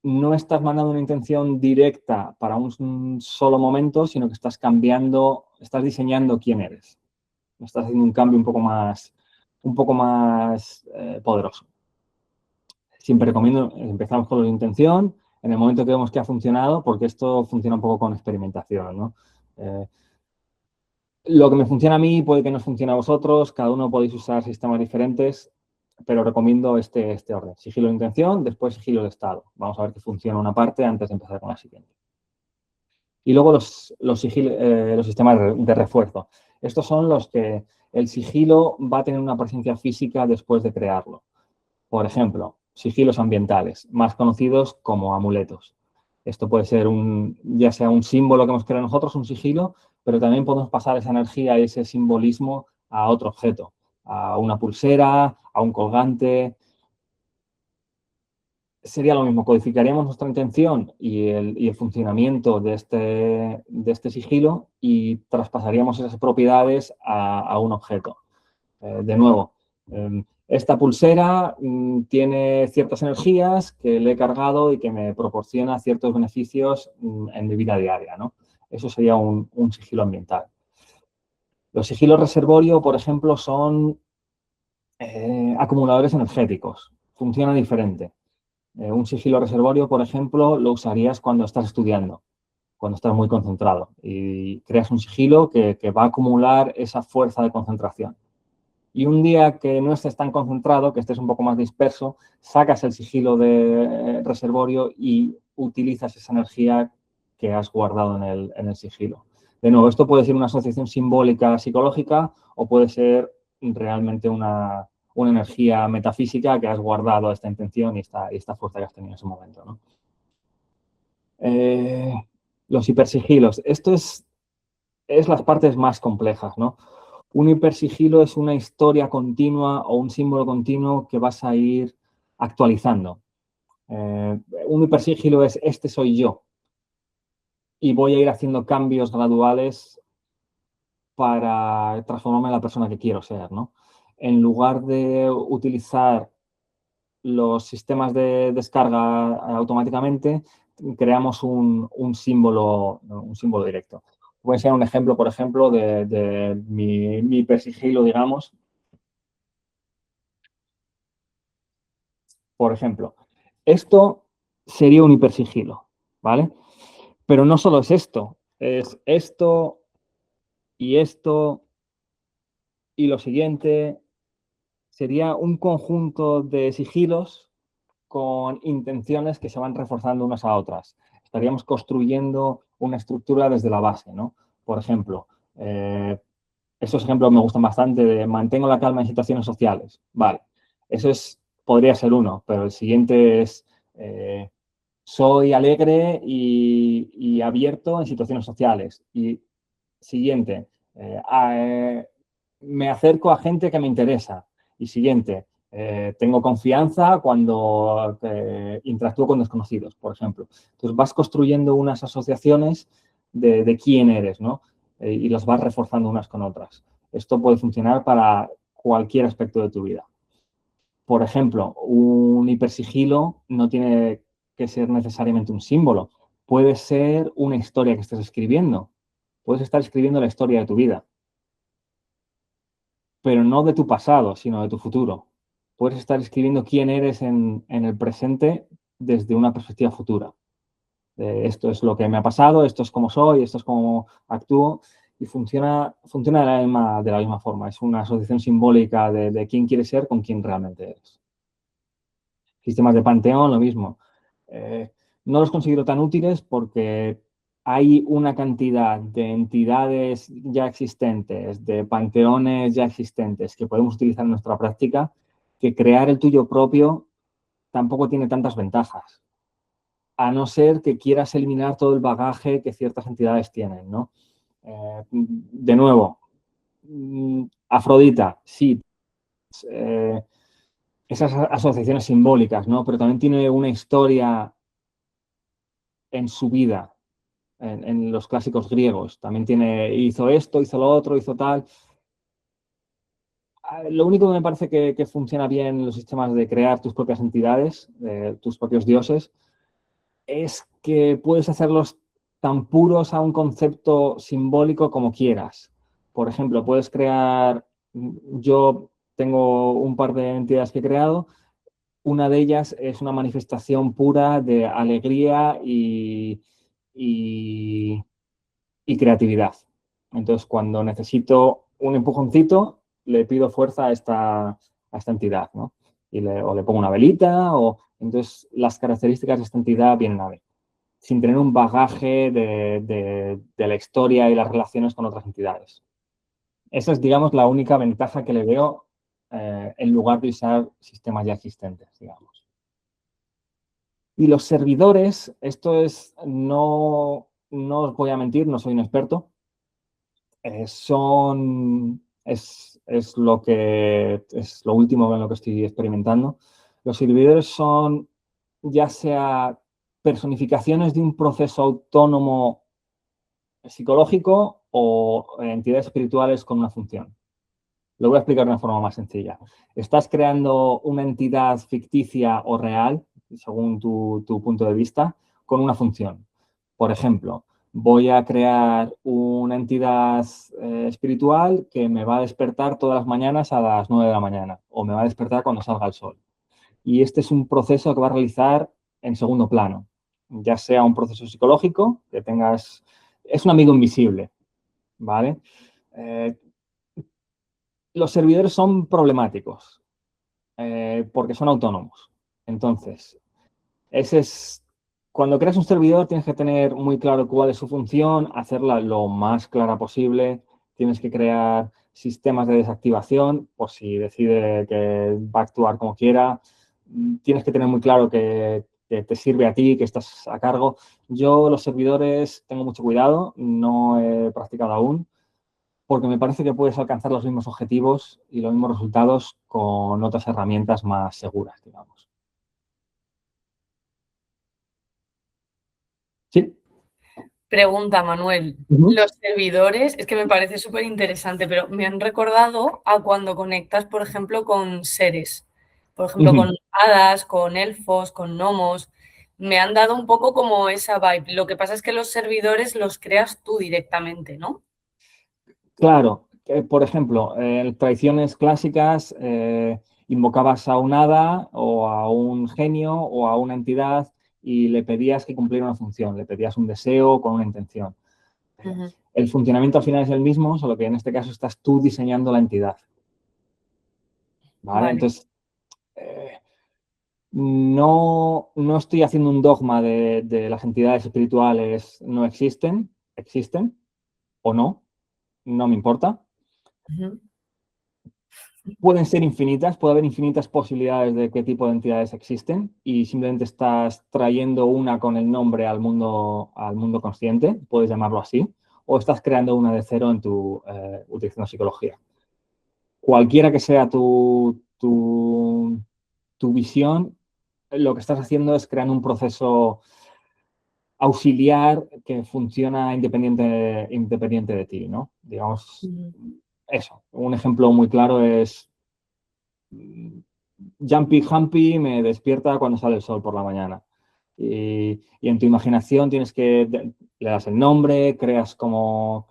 No estás mandando una intención directa para un solo momento, sino que estás cambiando, estás diseñando quién eres. Estás haciendo un cambio un poco más poderoso. Siempre recomiendo, empezamos con la intención, en el momento que vemos que ha funcionado, porque esto funciona un poco con experimentación, ¿no? Lo que me funciona a mí puede que no os funcione a vosotros, cada uno podéis usar sistemas diferentes, pero recomiendo este orden. Sigilo de intención, después sigilo de estado. Vamos a ver que funciona una parte antes de empezar con la siguiente. Y luego los sistemas de refuerzo. Estos son los que el sigilo va a tener una presencia física después de crearlo. Por ejemplo, sigilos ambientales, más conocidos como amuletos. Esto puede ser ya sea un símbolo que hemos creado nosotros, un sigilo, pero también podemos pasar esa energía y ese simbolismo a otro objeto, a una pulsera, a un colgante. Sería lo mismo, codificaríamos nuestra intención y el funcionamiento de este sigilo y traspasaríamos esas propiedades a un objeto. De nuevo, esta pulsera tiene ciertas energías que le he cargado y que me proporciona ciertos beneficios en mi vida diaria, ¿no? Eso sería un sigilo ambiental. Los sigilos reservorio, por ejemplo, son acumuladores energéticos. Funciona diferente. Un sigilo reservorio, por ejemplo, lo usarías cuando estás estudiando, cuando estás muy concentrado y creas un sigilo que va a acumular esa fuerza de concentración. Y un día que no estés tan concentrado, que estés un poco más disperso, sacas el sigilo de reservorio y utilizas esa energía que has guardado en el sigilo. De nuevo, esto puede ser una asociación simbólica psicológica o puede ser realmente una energía metafísica que has guardado esta intención y esta fuerza que has tenido en ese momento, ¿no? Los hipersigilos. Esto es las partes más complejas, ¿no? Un hipersigilo es una historia continua o un símbolo continuo que vas a ir actualizando. Un hipersigilo es este soy yo y voy a ir haciendo cambios graduales para transformarme en la persona que quiero ser, ¿no? En lugar de utilizar los sistemas de descarga automáticamente, creamos un símbolo directo. Voy a enseñar un ejemplo, por ejemplo, de mi hipersigilo, digamos. Por ejemplo, esto sería un hipersigilo, ¿vale? Pero no solo es esto y esto y lo siguiente. Sería un conjunto de sigilos con intenciones que se van reforzando unas a otras. Estaríamos construyendo una estructura desde la base, ¿no? Por ejemplo, esos ejemplos me gustan bastante de mantengo la calma en situaciones sociales. Vale, eso podría ser uno, pero el siguiente es soy alegre y abierto en situaciones sociales. Y siguiente, me acerco a gente que me interesa. Y siguiente, tengo confianza cuando interactúo con desconocidos, por ejemplo. Entonces vas construyendo unas asociaciones de quién eres, ¿no? Y las vas reforzando unas con otras. Esto puede funcionar para cualquier aspecto de tu vida. Por ejemplo, un hipersigilo no tiene que ser necesariamente un símbolo. Puede ser una historia que estés escribiendo. Puedes estar escribiendo la historia de tu vida, pero no de tu pasado, sino de tu futuro. Puedes estar escribiendo quién eres en el presente desde una perspectiva futura. Esto es lo que me ha pasado, esto es cómo soy, esto es cómo actúo y funciona de la misma forma. Es una asociación simbólica de quién quieres ser con quién realmente eres. Sistemas de panteón, lo mismo. No los considero tan útiles porque hay una cantidad de entidades ya existentes, de panteones ya existentes que podemos utilizar en nuestra práctica, que crear el tuyo propio tampoco tiene tantas ventajas, a no ser que quieras eliminar todo el bagaje que ciertas entidades tienen, ¿no? De nuevo, Afrodita, sí, esas asociaciones simbólicas, ¿no? Pero también tiene una historia en su vida, en los clásicos griegos. También hizo esto, hizo lo otro, hizo tal. Lo único que me parece que funciona bien en los sistemas de crear tus propias entidades, tus propios dioses, es que puedes hacerlos tan puros a un concepto simbólico como quieras. Por ejemplo, puedes crear, yo tengo un par de entidades que he creado. Una de ellas es una manifestación pura de alegría y creatividad. Entonces, cuando necesito un empujoncito, le pido fuerza a esta entidad, ¿no? O le pongo una velita, entonces las características de esta entidad vienen a mí, sin tener un bagaje de la historia y las relaciones con otras entidades. Esa es, digamos, la única ventaja que le veo en lugar de usar sistemas ya existentes, digamos. Y los servidores, no os voy a mentir, no soy un experto, es lo último en lo que estoy experimentando. Los servidores son ya sea personificaciones de un proceso autónomo psicológico o entidades espirituales con una función. Lo voy a explicar de una forma más sencilla. Estás creando una entidad ficticia o real, según tu punto de vista, con una función. Por ejemplo, voy a crear una entidad espiritual que me va a despertar todas las mañanas a las 9 de la mañana o me va a despertar cuando salga el sol. Y este es un proceso que va a realizar en segundo plano, ya sea un proceso psicológico, que tengas... Es un amigo invisible, ¿vale? Los servidores son problemáticos porque son autónomos. Entonces, ese es... Cuando creas un servidor tienes que tener muy claro cuál es su función, hacerla lo más clara posible. Tienes que crear sistemas de desactivación por si decide que va a actuar como quiera. Tienes que tener muy claro que te sirve a ti, que estás a cargo. Yo los servidores tengo mucho cuidado, no he practicado aún, porque me parece que puedes alcanzar los mismos objetivos y los mismos resultados con otras herramientas más seguras, digamos. Sí. Pregunta, Manuel. Ujú. Los servidores, es que me parece súper interesante, pero me han recordado a cuando conectas, por ejemplo, con seres, por ejemplo, Ujú. con hadas, con elfos, con gnomos. Me han dado un poco como esa vibe. Lo que pasa es que los servidores los creas tú directamente, ¿no? Claro, por ejemplo, en tradiciones clásicas invocabas a un hada o a un genio o a una entidad y le pedías que cumpliera una función, le pedías un deseo con una intención. Ujú. El funcionamiento al final es el mismo, solo que en este caso estás tú diseñando la entidad, ¿vale? Vale. Entonces, eh, no estoy haciendo un dogma de las entidades espirituales no existen, existen o no, no me importa. Ujú. Pueden ser infinitas, puede haber infinitas posibilidades de qué tipo de entidades existen y simplemente estás trayendo una con el nombre al mundo consciente, puedes llamarlo así, o estás creando una de cero en utilizando psicología. Cualquiera que sea tu visión, lo que estás haciendo es creando un proceso auxiliar que funciona independiente de ti, ¿no? Digamos, Ujú. eso. Un ejemplo muy claro es Jumpy Humpy me despierta cuando sale el sol por la mañana. Y en tu imaginación le das el nombre, creas como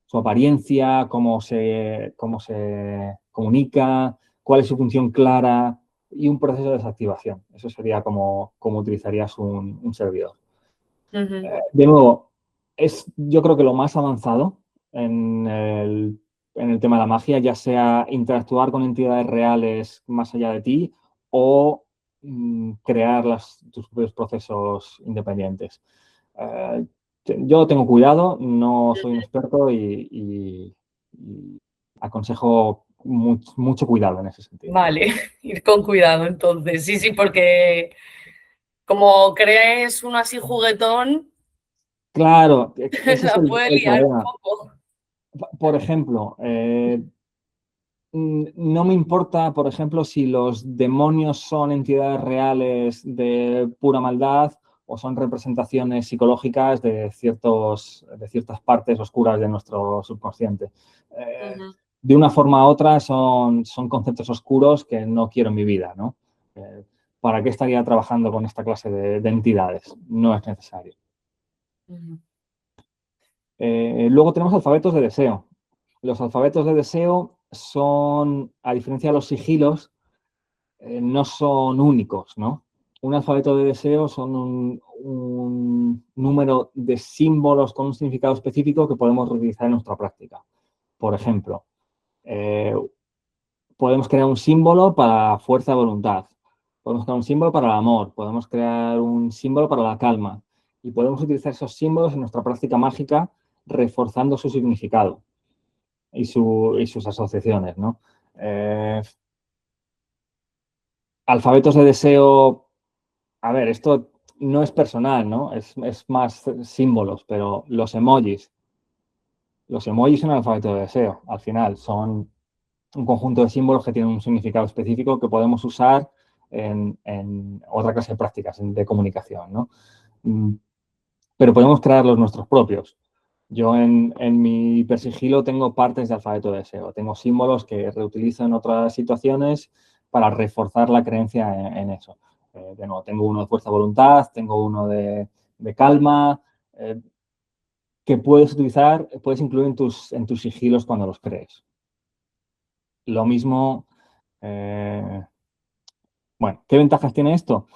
su apariencia, cómo se comunica, cuál es su función clara y un proceso de desactivación. Eso sería como utilizarías un servidor. Ujú. De nuevo, yo creo que lo más avanzado en el tema de la magia, ya sea interactuar con entidades reales más allá de ti o crear tus propios procesos independientes. Eh, yo tengo cuidado, no soy un experto y aconsejo mucho cuidado en ese sentido. Vale, ir con cuidado entonces. Sí, sí, porque como crees uno así juguetón, Claro, ese es la puede el liar un problema. poco. Por ejemplo, no me importa, por ejemplo, si los demonios son entidades reales de pura maldad o son representaciones psicológicas de ciertas partes oscuras de nuestro subconsciente. Eh, Ujú. de una forma u otra son conceptos oscuros que no quiero en mi vida, ¿no? Eh, ¿Para qué estaría trabajando con esta clase de entidades? No es necesario. Ujú. Luego tenemos alfabetos de deseo. Los alfabetos de deseo son, a diferencia de los sigilos, no son únicos, ¿no? Un alfabeto de deseo son un número de símbolos con un significado específico que podemos reutilizar en nuestra práctica. Por ejemplo, podemos crear un símbolo para fuerza de voluntad, podemos crear un símbolo para el amor, podemos crear un símbolo para la calma y podemos utilizar esos símbolos en nuestra práctica mágica reforzando su significado y sus asociaciones, ¿no? Alfabetos de deseo, a ver, esto no es personal, ¿no? Es más símbolos, pero los emojis son el alfabeto de deseo, al final, son un conjunto de símbolos que tienen un significado específico que podemos usar en otra clase de prácticas de comunicación, ¿no? Pero podemos crear los nuestros propios. Yo en mi hipersigilo tengo partes de alfabeto de deseo, tengo símbolos que reutilizo en otras situaciones para reforzar la creencia en eso. De nuevo, tengo uno de fuerza de voluntad, tengo uno de calma, que puedes utilizar, puedes incluir en tus sigilos cuando los crees. Lo mismo, bueno, ¿qué ventajas tiene esto?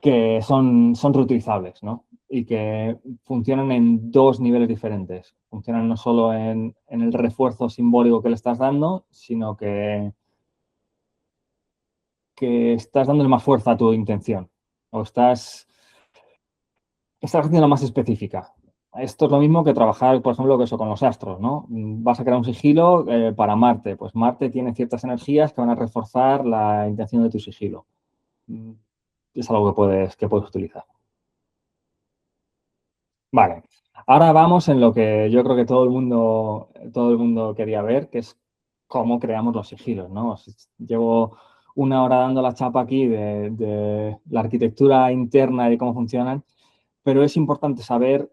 Que son reutilizables, ¿no? Y que funcionan en dos niveles diferentes. Funcionan no solo en el refuerzo simbólico que le estás dando, sino que estás dándole más fuerza a tu intención o estás haciendo más específica. Esto es lo mismo que trabajar, por ejemplo, con los astros, ¿no? Vas a crear un sigilo para Marte. Pues Marte tiene ciertas energías que van a reforzar la intención de tu sigilo. Es algo que puedes utilizar. Vale, ahora vamos en lo que yo creo que todo el mundo quería ver, que es cómo creamos los sigilos, ¿no? Llevo una hora dando la chapa aquí de la arquitectura interna y de cómo funcionan, pero es importante saber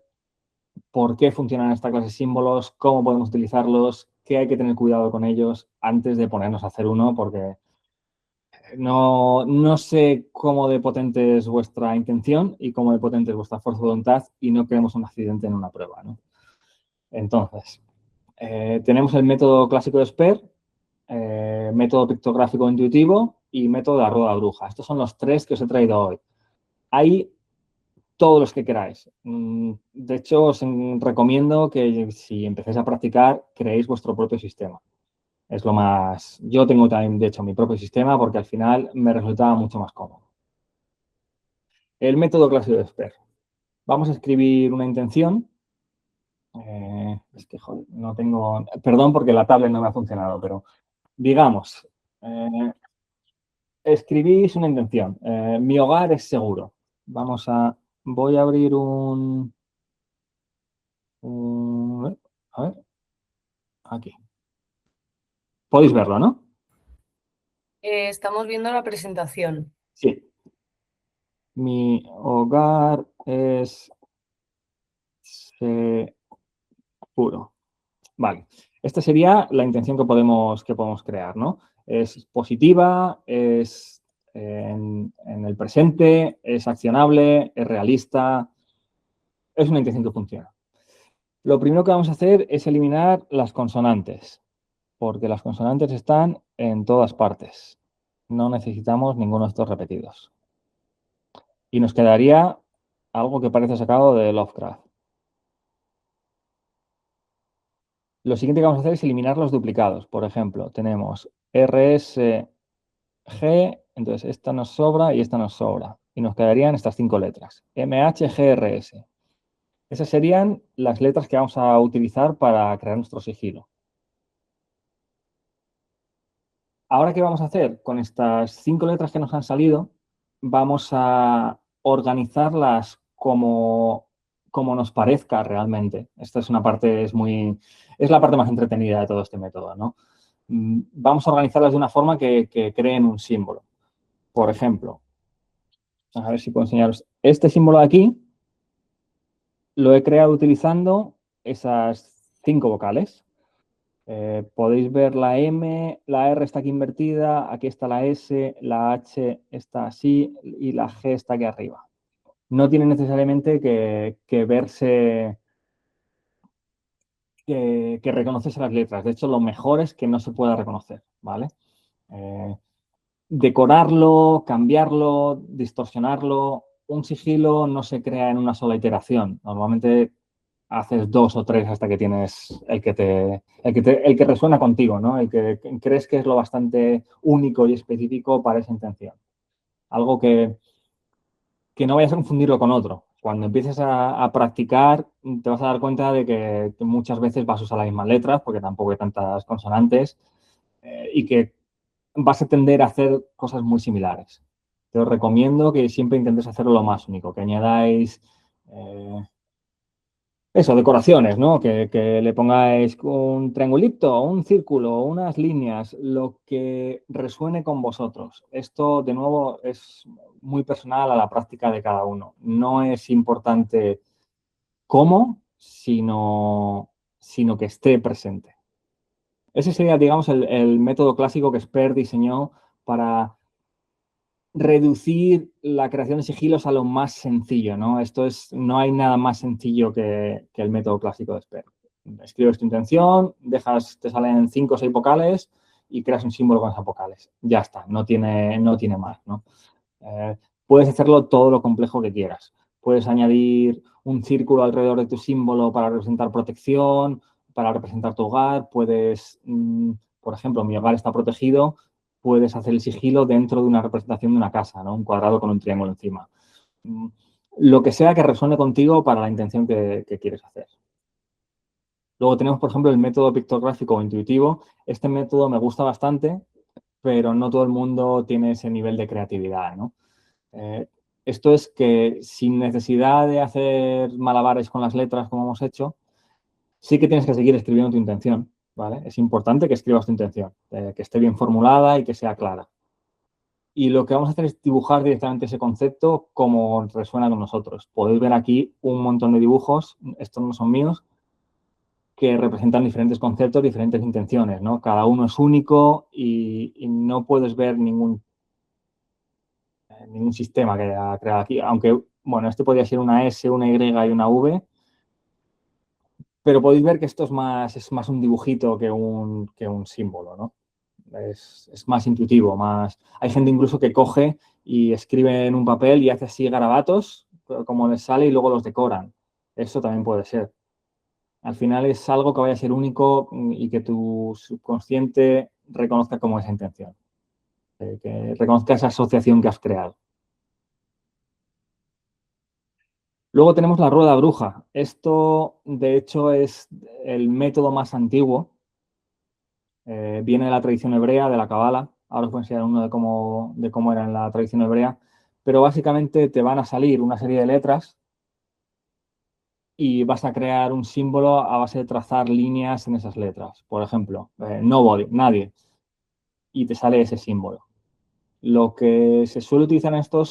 por qué funcionan esta clase de símbolos, cómo podemos utilizarlos, qué hay que tener cuidado con ellos antes de ponernos a hacer uno, porque no sé cómo de potente es vuestra intención y cómo de potente es vuestra fuerza de voluntad y no queremos un accidente en una prueba, ¿no? Entonces, tenemos el método clásico de SPER, método pictográfico intuitivo y método de la rueda bruja. Estos son los tres que os he traído hoy. Hay todos los que queráis. De hecho, os recomiendo que si empecéis a practicar, creéis vuestro propio sistema. Es lo más... Yo tengo también, de hecho, mi propio sistema porque al final me resultaba mucho más cómodo. El método clásico de SPER. Vamos a escribir una intención. Es que, joder, no tengo... Perdón porque la tablet no me ha funcionado, pero digamos, escribís una intención. Mi hogar es seguro. Voy a abrir a ver, aquí. Podéis verlo, ¿no? Estamos viendo la presentación. Sí. Mi hogar es seguro. Vale. Esta sería la intención que podemos crear, ¿no? Es positiva, es en el presente, es accionable, es realista. Es una intención que funciona. Lo primero que vamos a hacer es eliminar las consonantes, porque las consonantes están en todas partes. No necesitamos ninguno de estos repetidos. Y nos quedaría algo que parece sacado de Lovecraft. Lo siguiente que vamos a hacer es eliminar los duplicados. Por ejemplo, tenemos RSG, entonces esta nos sobra y esta nos sobra. Y nos quedarían estas 5 letras. MHGRS. Esas serían las letras que vamos a utilizar para crear nuestro sigilo. Ahora, ¿qué vamos a hacer? Con estas 5 letras que nos han salido, vamos a organizarlas como nos parezca realmente. Esta es una parte, es la parte más entretenida de todo este método, ¿no? Vamos a organizarlas de una forma que creen un símbolo. Por ejemplo, a ver si puedo enseñaros. Este símbolo de aquí lo he creado utilizando esas 5 vocales. Podéis ver la M, la R está aquí invertida, aquí está la S, la H está así y la G está aquí arriba. No tiene necesariamente que verse, que reconocerse las letras. De hecho, lo mejor es que no se pueda reconocer, ¿vale? Decorarlo, cambiarlo, distorsionarlo, un sigilo no se crea en una sola iteración. Normalmente haces 2 o 3 hasta que tienes el que resuena contigo, ¿no? El que crees que es lo bastante único y específico para esa intención. Algo que no vayas a confundirlo con otro. Cuando empieces a practicar, te vas a dar cuenta de que muchas veces vas a usar las mismas letras, porque tampoco hay tantas consonantes, y que vas a tender a hacer cosas muy similares. Te os recomiendo que siempre intentes hacerlo lo más único, que añadáis decoraciones, ¿no? Que le pongáis un triangulito, un círculo, unas líneas, lo que resuene con vosotros. Esto, de nuevo, es muy personal a la práctica de cada uno. No es importante cómo, sino que esté presente. Ese sería, digamos, el método clásico que Sper diseñó para reducir la creación de sigilos a lo más sencillo, ¿no? No hay nada más sencillo que el método clásico de Sper. Escribes tu intención, te salen 5 o 6 vocales y creas un símbolo con esas vocales. Ya está, no tiene más, ¿no? Puedes hacerlo todo lo complejo que quieras. Puedes añadir un círculo alrededor de tu símbolo para representar protección, para representar tu hogar. Puedes, por ejemplo, mi hogar está protegido, puedes hacer el sigilo dentro de una representación de una casa, ¿no? Un cuadrado con un triángulo encima. Lo que sea que resuene contigo para la intención que quieres hacer. Luego tenemos, por ejemplo, el método pictográfico o intuitivo. Este método me gusta bastante, pero no todo el mundo tiene ese nivel de creatividad, ¿no? Esto es que sin necesidad de hacer malabares con las letras como hemos hecho, sí que tienes que seguir escribiendo tu intención, ¿vale? Es importante que escribas tu intención, que esté bien formulada y que sea clara. Y lo que vamos a hacer es dibujar directamente ese concepto como resuena con nosotros. Podéis ver aquí un montón de dibujos, estos no son míos, que representan diferentes conceptos, diferentes intenciones, ¿no? Cada uno es único y no puedes ver ningún sistema que ha creado aquí, aunque, bueno, este podría ser una S, una Y y una V, pero podéis ver que esto es más un dibujito que un símbolo, ¿no? Es más intuitivo, más... Hay gente incluso que coge y escribe en un papel y hace así garabatos, como les sale, y luego los decoran. Eso también puede ser. Al final es algo que vaya a ser único y que tu subconsciente reconozca como esa intención, que reconozca esa asociación que has creado. Luego tenemos la rueda bruja. Esto, de hecho, es el método más antiguo. Viene de la tradición hebrea, de la Cabala. Ahora os voy a enseñar uno de cómo era en la tradición hebrea. Pero básicamente te van a salir una serie de letras y vas a crear un símbolo a base de trazar líneas en esas letras. Por ejemplo, nobody, nadie. Y te sale ese símbolo. Lo que se suele utilizar en esto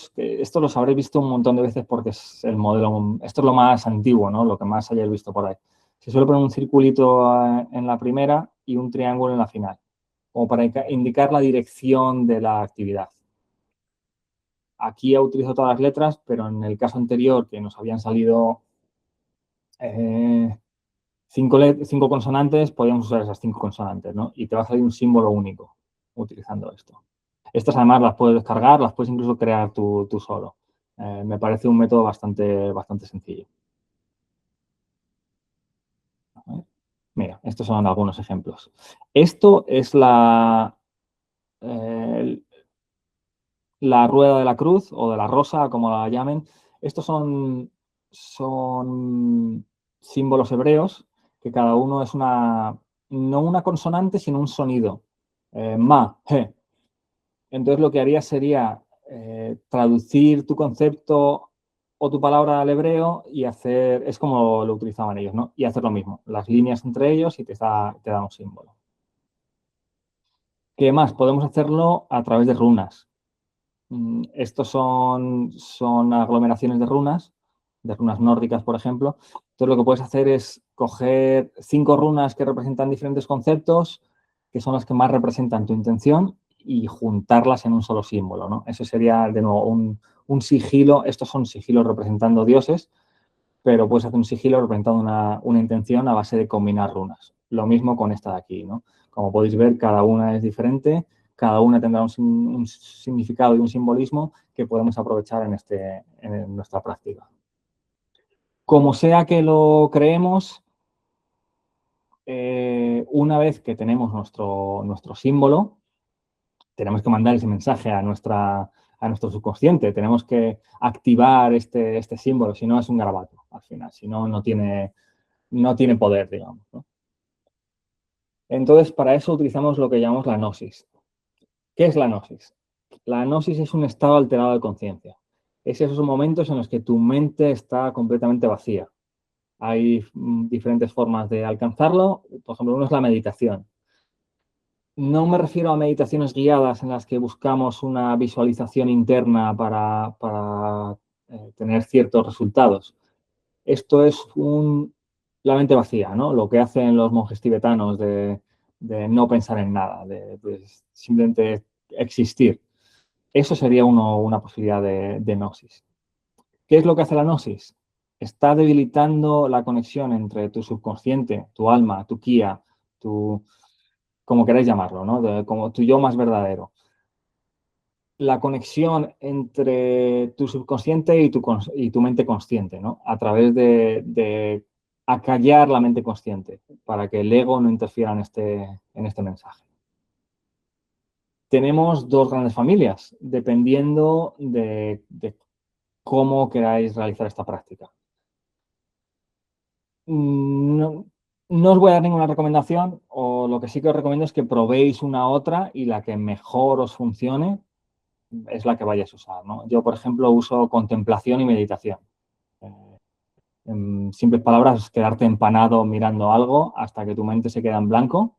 los habréis visto un montón de veces porque es el modelo, esto es lo más antiguo, ¿no? Lo que más hayáis visto por ahí. Se suele poner un circulito en la primera y un triángulo en la final, como para indicar la dirección de la actividad. Aquí he utilizado todas las letras, pero en el caso anterior, que nos habían salido 5 consonantes, podíamos usar esas 5 consonantes, ¿no? Y te va a salir un símbolo único utilizando esto. Estas además las puedes descargar, las puedes incluso crear tú solo. Me parece un método bastante sencillo. Mira, estos son algunos ejemplos. Esto es la rueda de la cruz o de la rosa, como la llamen. Estos son símbolos hebreos que cada uno es no una consonante, sino un sonido. Ma, he. Entonces lo que haría sería traducir tu concepto o tu palabra al hebreo y es como lo utilizaban ellos, ¿no? Y hacer lo mismo, las líneas entre ellos y te da un símbolo. ¿Qué más? Podemos hacerlo a través de runas. Estos son aglomeraciones de runas nórdicas, por ejemplo. Entonces, lo que puedes hacer es coger 5 runas que representan diferentes conceptos, que son las que más representan tu intención, y juntarlas en un solo símbolo, ¿no? Eso sería, de nuevo, un sigilo. Estos son sigilos representando dioses, pero puedes hacer un sigilo representando una intención a base de combinar runas. Lo mismo con esta de aquí, ¿no? Como podéis ver, cada una es diferente, cada una tendrá un significado y un simbolismo que podemos aprovechar en nuestra práctica. Como sea que lo creemos, una vez que tenemos nuestro símbolo, tenemos que mandar ese mensaje a nuestro subconsciente, tenemos que activar este símbolo, si no es un garabato al final, si no, no tiene poder, digamos, ¿no? Entonces, para eso utilizamos lo que llamamos la gnosis. ¿Qué es la gnosis? La gnosis es un estado alterado de conciencia. Es esos momentos en los que tu mente está completamente vacía. Hay diferentes formas de alcanzarlo. Por ejemplo, uno es la meditación. No me refiero a meditaciones guiadas en las que buscamos una visualización interna para tener ciertos resultados. Esto es la mente vacía, ¿no? Lo que hacen los monjes tibetanos de no pensar en nada, de simplemente existir. Eso sería una posibilidad de gnosis. ¿Qué es lo que hace la gnosis? Está debilitando la conexión entre tu subconsciente, tu alma, tu kia, como queráis llamarlo, ¿no? Como tu yo más verdadero. La conexión entre tu subconsciente y tu mente consciente, ¿no? A través de acallar la mente consciente para que el ego no interfiera en este mensaje. Tenemos dos grandes familias, dependiendo de cómo queráis realizar esta práctica. No, no os voy a dar ninguna recomendación, o lo que sí que os recomiendo es que probéis una u otra y la que mejor os funcione es la que vayáis a usar, ¿no? Yo, por ejemplo, uso contemplación y meditación. En simples palabras, es quedarte empanado mirando algo hasta que tu mente se queda en blanco.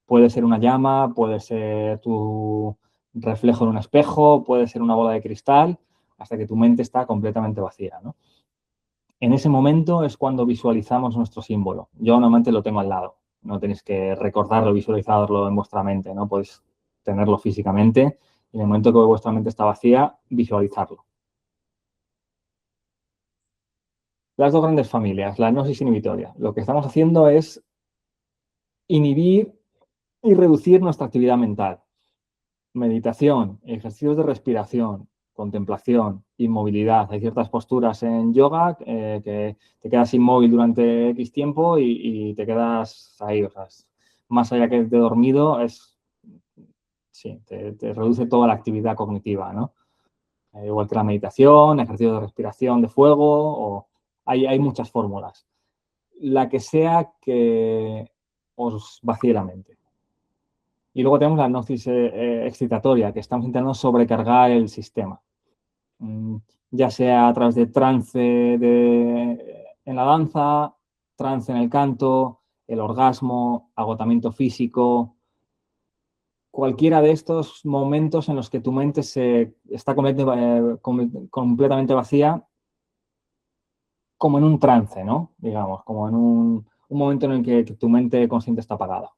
Puede ser una llama, puede ser tu reflejo en un espejo, puede ser una bola de cristal, hasta que tu mente está completamente vacía, ¿no? En ese momento es cuando visualizamos nuestro símbolo. Yo normalmente lo tengo al lado. No tenéis que recordarlo, visualizarlo en vuestra mente, ¿no? Podéis tenerlo físicamente y en el momento que vuestra mente está vacía, visualizarlo. Las dos grandes familias, la gnosis inhibitoria. Lo que estamos haciendo es inhibir y reducir nuestra actividad mental. Meditación, ejercicios de respiración, contemplación, inmovilidad. Hay ciertas posturas en yoga que te quedas inmóvil durante X tiempo y te quedas ahí. O sea, más allá que de dormido, sí, te reduce toda la actividad cognitiva, ¿no? Igual que la meditación, ejercicios de respiración de fuego, hay muchas fórmulas. La que sea que os vacíe la mente. Y luego tenemos la gnosis excitatoria, que estamos intentando sobrecargar el sistema. Ya sea a través de trance en la danza, trance en el canto, el orgasmo, agotamiento físico. Cualquiera de estos momentos en los que tu mente está completamente vacía, como en un trance, ¿no? Digamos, como en un momento en el que tu mente consciente está apagada.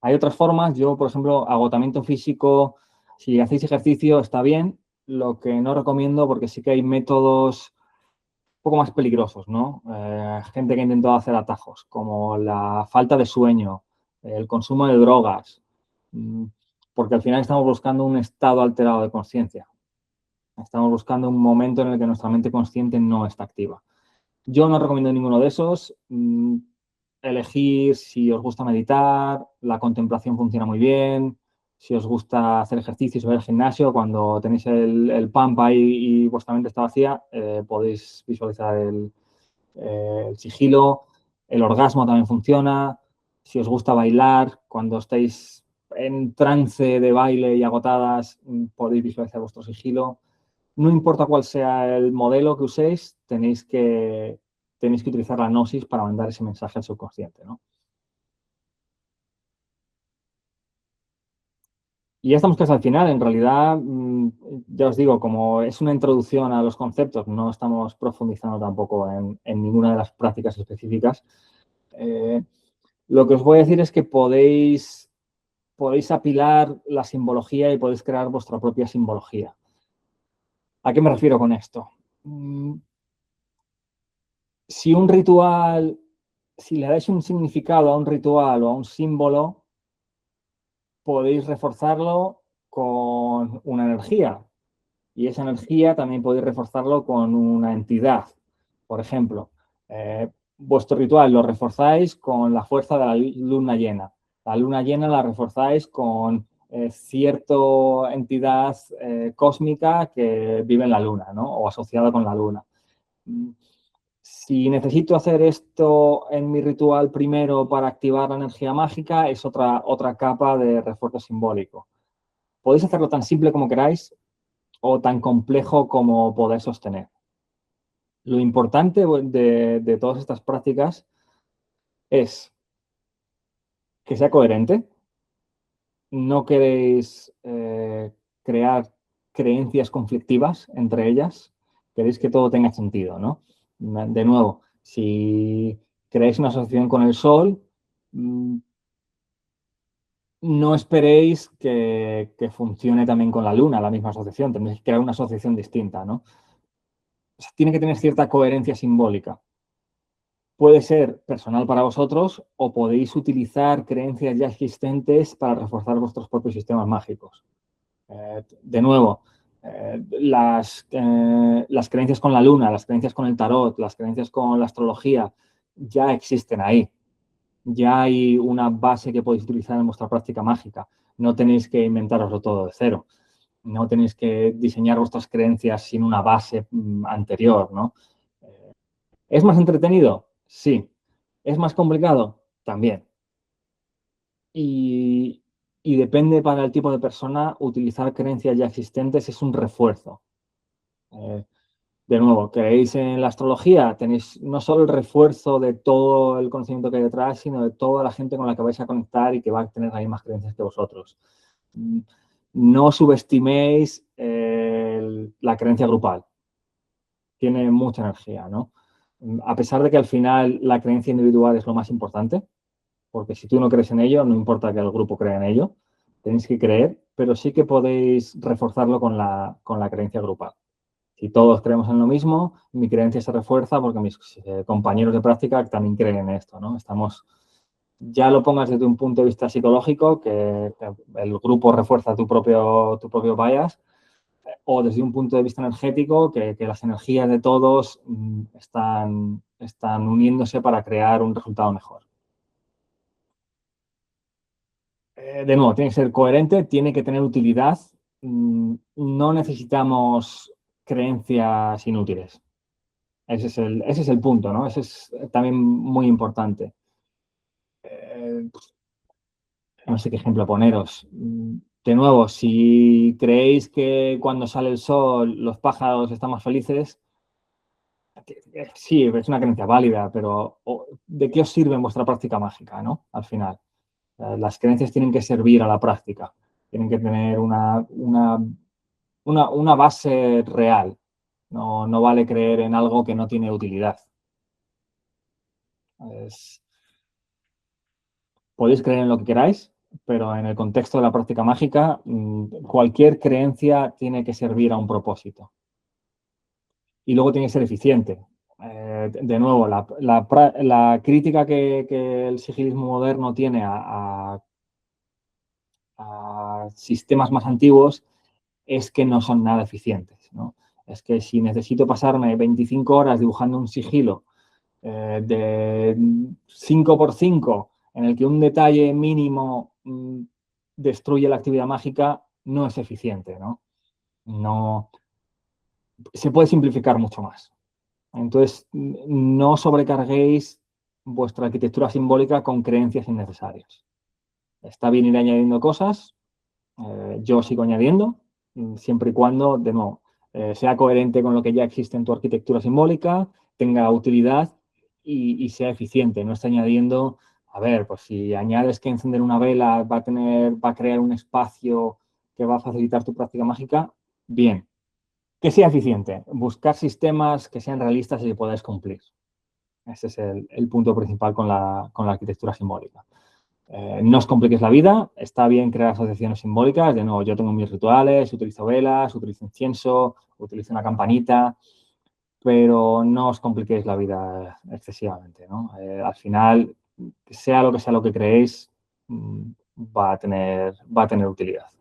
Hay otras formas, yo, por ejemplo, agotamiento físico, si hacéis ejercicio está bien, lo que no recomiendo porque sí que hay métodos un poco más peligrosos, ¿no? Gente que ha intentado hacer atajos, como la falta de sueño, el consumo de drogas, porque al final estamos buscando un estado alterado de conciencia. Estamos buscando un momento en el que nuestra mente consciente no está activa. Yo no recomiendo ninguno de esos. Elegir si os gusta meditar, la contemplación funciona muy bien. Si os gusta hacer ejercicios o ir al gimnasio, cuando tenéis el pump ahí y vuestra mente está vacía, podéis visualizar el sigilo. El orgasmo también funciona. Si os gusta bailar, cuando estáis en trance de baile y agotadas, podéis visualizar vuestro sigilo. No importa cuál sea el modelo que uséis, tenéis que utilizar la gnosis para mandar ese mensaje al subconsciente, ¿no? Y ya estamos casi al final. En realidad, ya os digo, como es una introducción a los conceptos, no estamos profundizando tampoco en ninguna de las prácticas específicas. Lo que os voy a decir es que podéis apilar la simbología y podéis crear vuestra propia simbología. ¿A qué me refiero con esto? Si un ritual, si le dais un significado a un ritual o a un símbolo, podéis reforzarlo con una energía. Y esa energía también podéis reforzarlo con una entidad. Por ejemplo, vuestro ritual lo reforzáis con la fuerza de la luna llena. La luna llena la reforzáis con cierta entidad cósmica que vive en la luna, ¿no? O asociada con la luna. Si necesito hacer esto en mi ritual primero para activar la energía mágica, es otra capa de refuerzo simbólico. Podéis hacerlo tan simple como queráis o tan complejo como poder sostener. Lo importante de todas estas prácticas es que sea coherente. No queréis crear creencias conflictivas entre ellas. Queréis que todo tenga sentido, ¿no? De nuevo, si creáis una asociación con el sol, no esperéis que funcione también con la luna, la misma asociación. Tenéis que crear una asociación distinta, ¿no? O sea, tiene que tener cierta coherencia simbólica. Puede ser personal para vosotros o podéis utilizar creencias ya existentes para reforzar vuestros propios sistemas mágicos. De nuevo, las creencias con la luna, las creencias con el tarot, las creencias con la astrología ya existen ahí. Ya hay una base que podéis utilizar en vuestra práctica mágica. No tenéis que inventaroslo todo de cero. No tenéis que diseñar vuestras creencias sin una base anterior, ¿no? ¿Es más entretenido? Sí. ¿Es más complicado? También. Y depende para el tipo de persona, utilizar creencias ya existentes es un refuerzo. De nuevo, creéis en la astrología, tenéis no solo el refuerzo de todo el conocimiento que hay detrás, sino de toda la gente con la que vais a conectar y que va a tener las mismas creencias que vosotros. No subestiméis la creencia grupal. Tiene mucha energía, ¿no? A pesar de que al final la creencia individual es lo más importante, porque si tú no crees en ello, no importa que el grupo crea en ello, tenéis que creer, pero sí que podéis reforzarlo con la creencia grupal. Si todos creemos en lo mismo, mi creencia se refuerza porque mis compañeros de práctica también creen en esto, ¿no? Ya lo pongas desde un punto de vista psicológico, que el grupo refuerza tu propio bias, o desde un punto de vista energético, que las energías de todos están uniéndose para crear un resultado mejor. De nuevo, tiene que ser coherente, tiene que tener utilidad. No necesitamos creencias inútiles. Ese es el punto, ¿no? Ese es también muy importante. No sé qué ejemplo poneros. De nuevo, si creéis que cuando sale el sol los pájaros están más felices, sí, es una creencia válida, pero ¿de qué os sirve en vuestra práctica mágica, ¿no? Al final. Las creencias tienen que servir a la práctica, tienen que tener una base real. No vale creer en algo que no tiene utilidad. Podéis creer en lo que queráis, pero en el contexto de la práctica mágica, cualquier creencia tiene que servir a un propósito. Y luego tiene que ser eficiente. De nuevo, la crítica que el sigilismo moderno tiene a sistemas más antiguos es que no son nada eficientes, ¿no? Es que si necesito pasarme 25 horas dibujando un sigilo de 5x5 en el que un detalle mínimo destruye la actividad mágica, no es eficiente, ¿no? No se puede simplificar mucho más. Entonces, no sobrecarguéis vuestra arquitectura simbólica con creencias innecesarias. Está bien ir añadiendo cosas, yo sigo añadiendo, siempre y cuando, de nuevo, sea coherente con lo que ya existe en tu arquitectura simbólica, tenga utilidad y sea eficiente. No esté añadiendo, a ver, pues si añades que encender una vela va a crear un espacio que va a facilitar tu práctica mágica, bien. Que sea eficiente. Buscar sistemas que sean realistas y que podáis cumplir. Ese es el punto principal con la arquitectura simbólica. No os compliquéis la vida, está bien crear asociaciones simbólicas, de nuevo, yo tengo mis rituales, utilizo velas, utilizo incienso, utilizo una campanita, pero no os compliquéis la vida excesivamente, ¿no? Al final, sea lo que creéis, va a tener utilidad.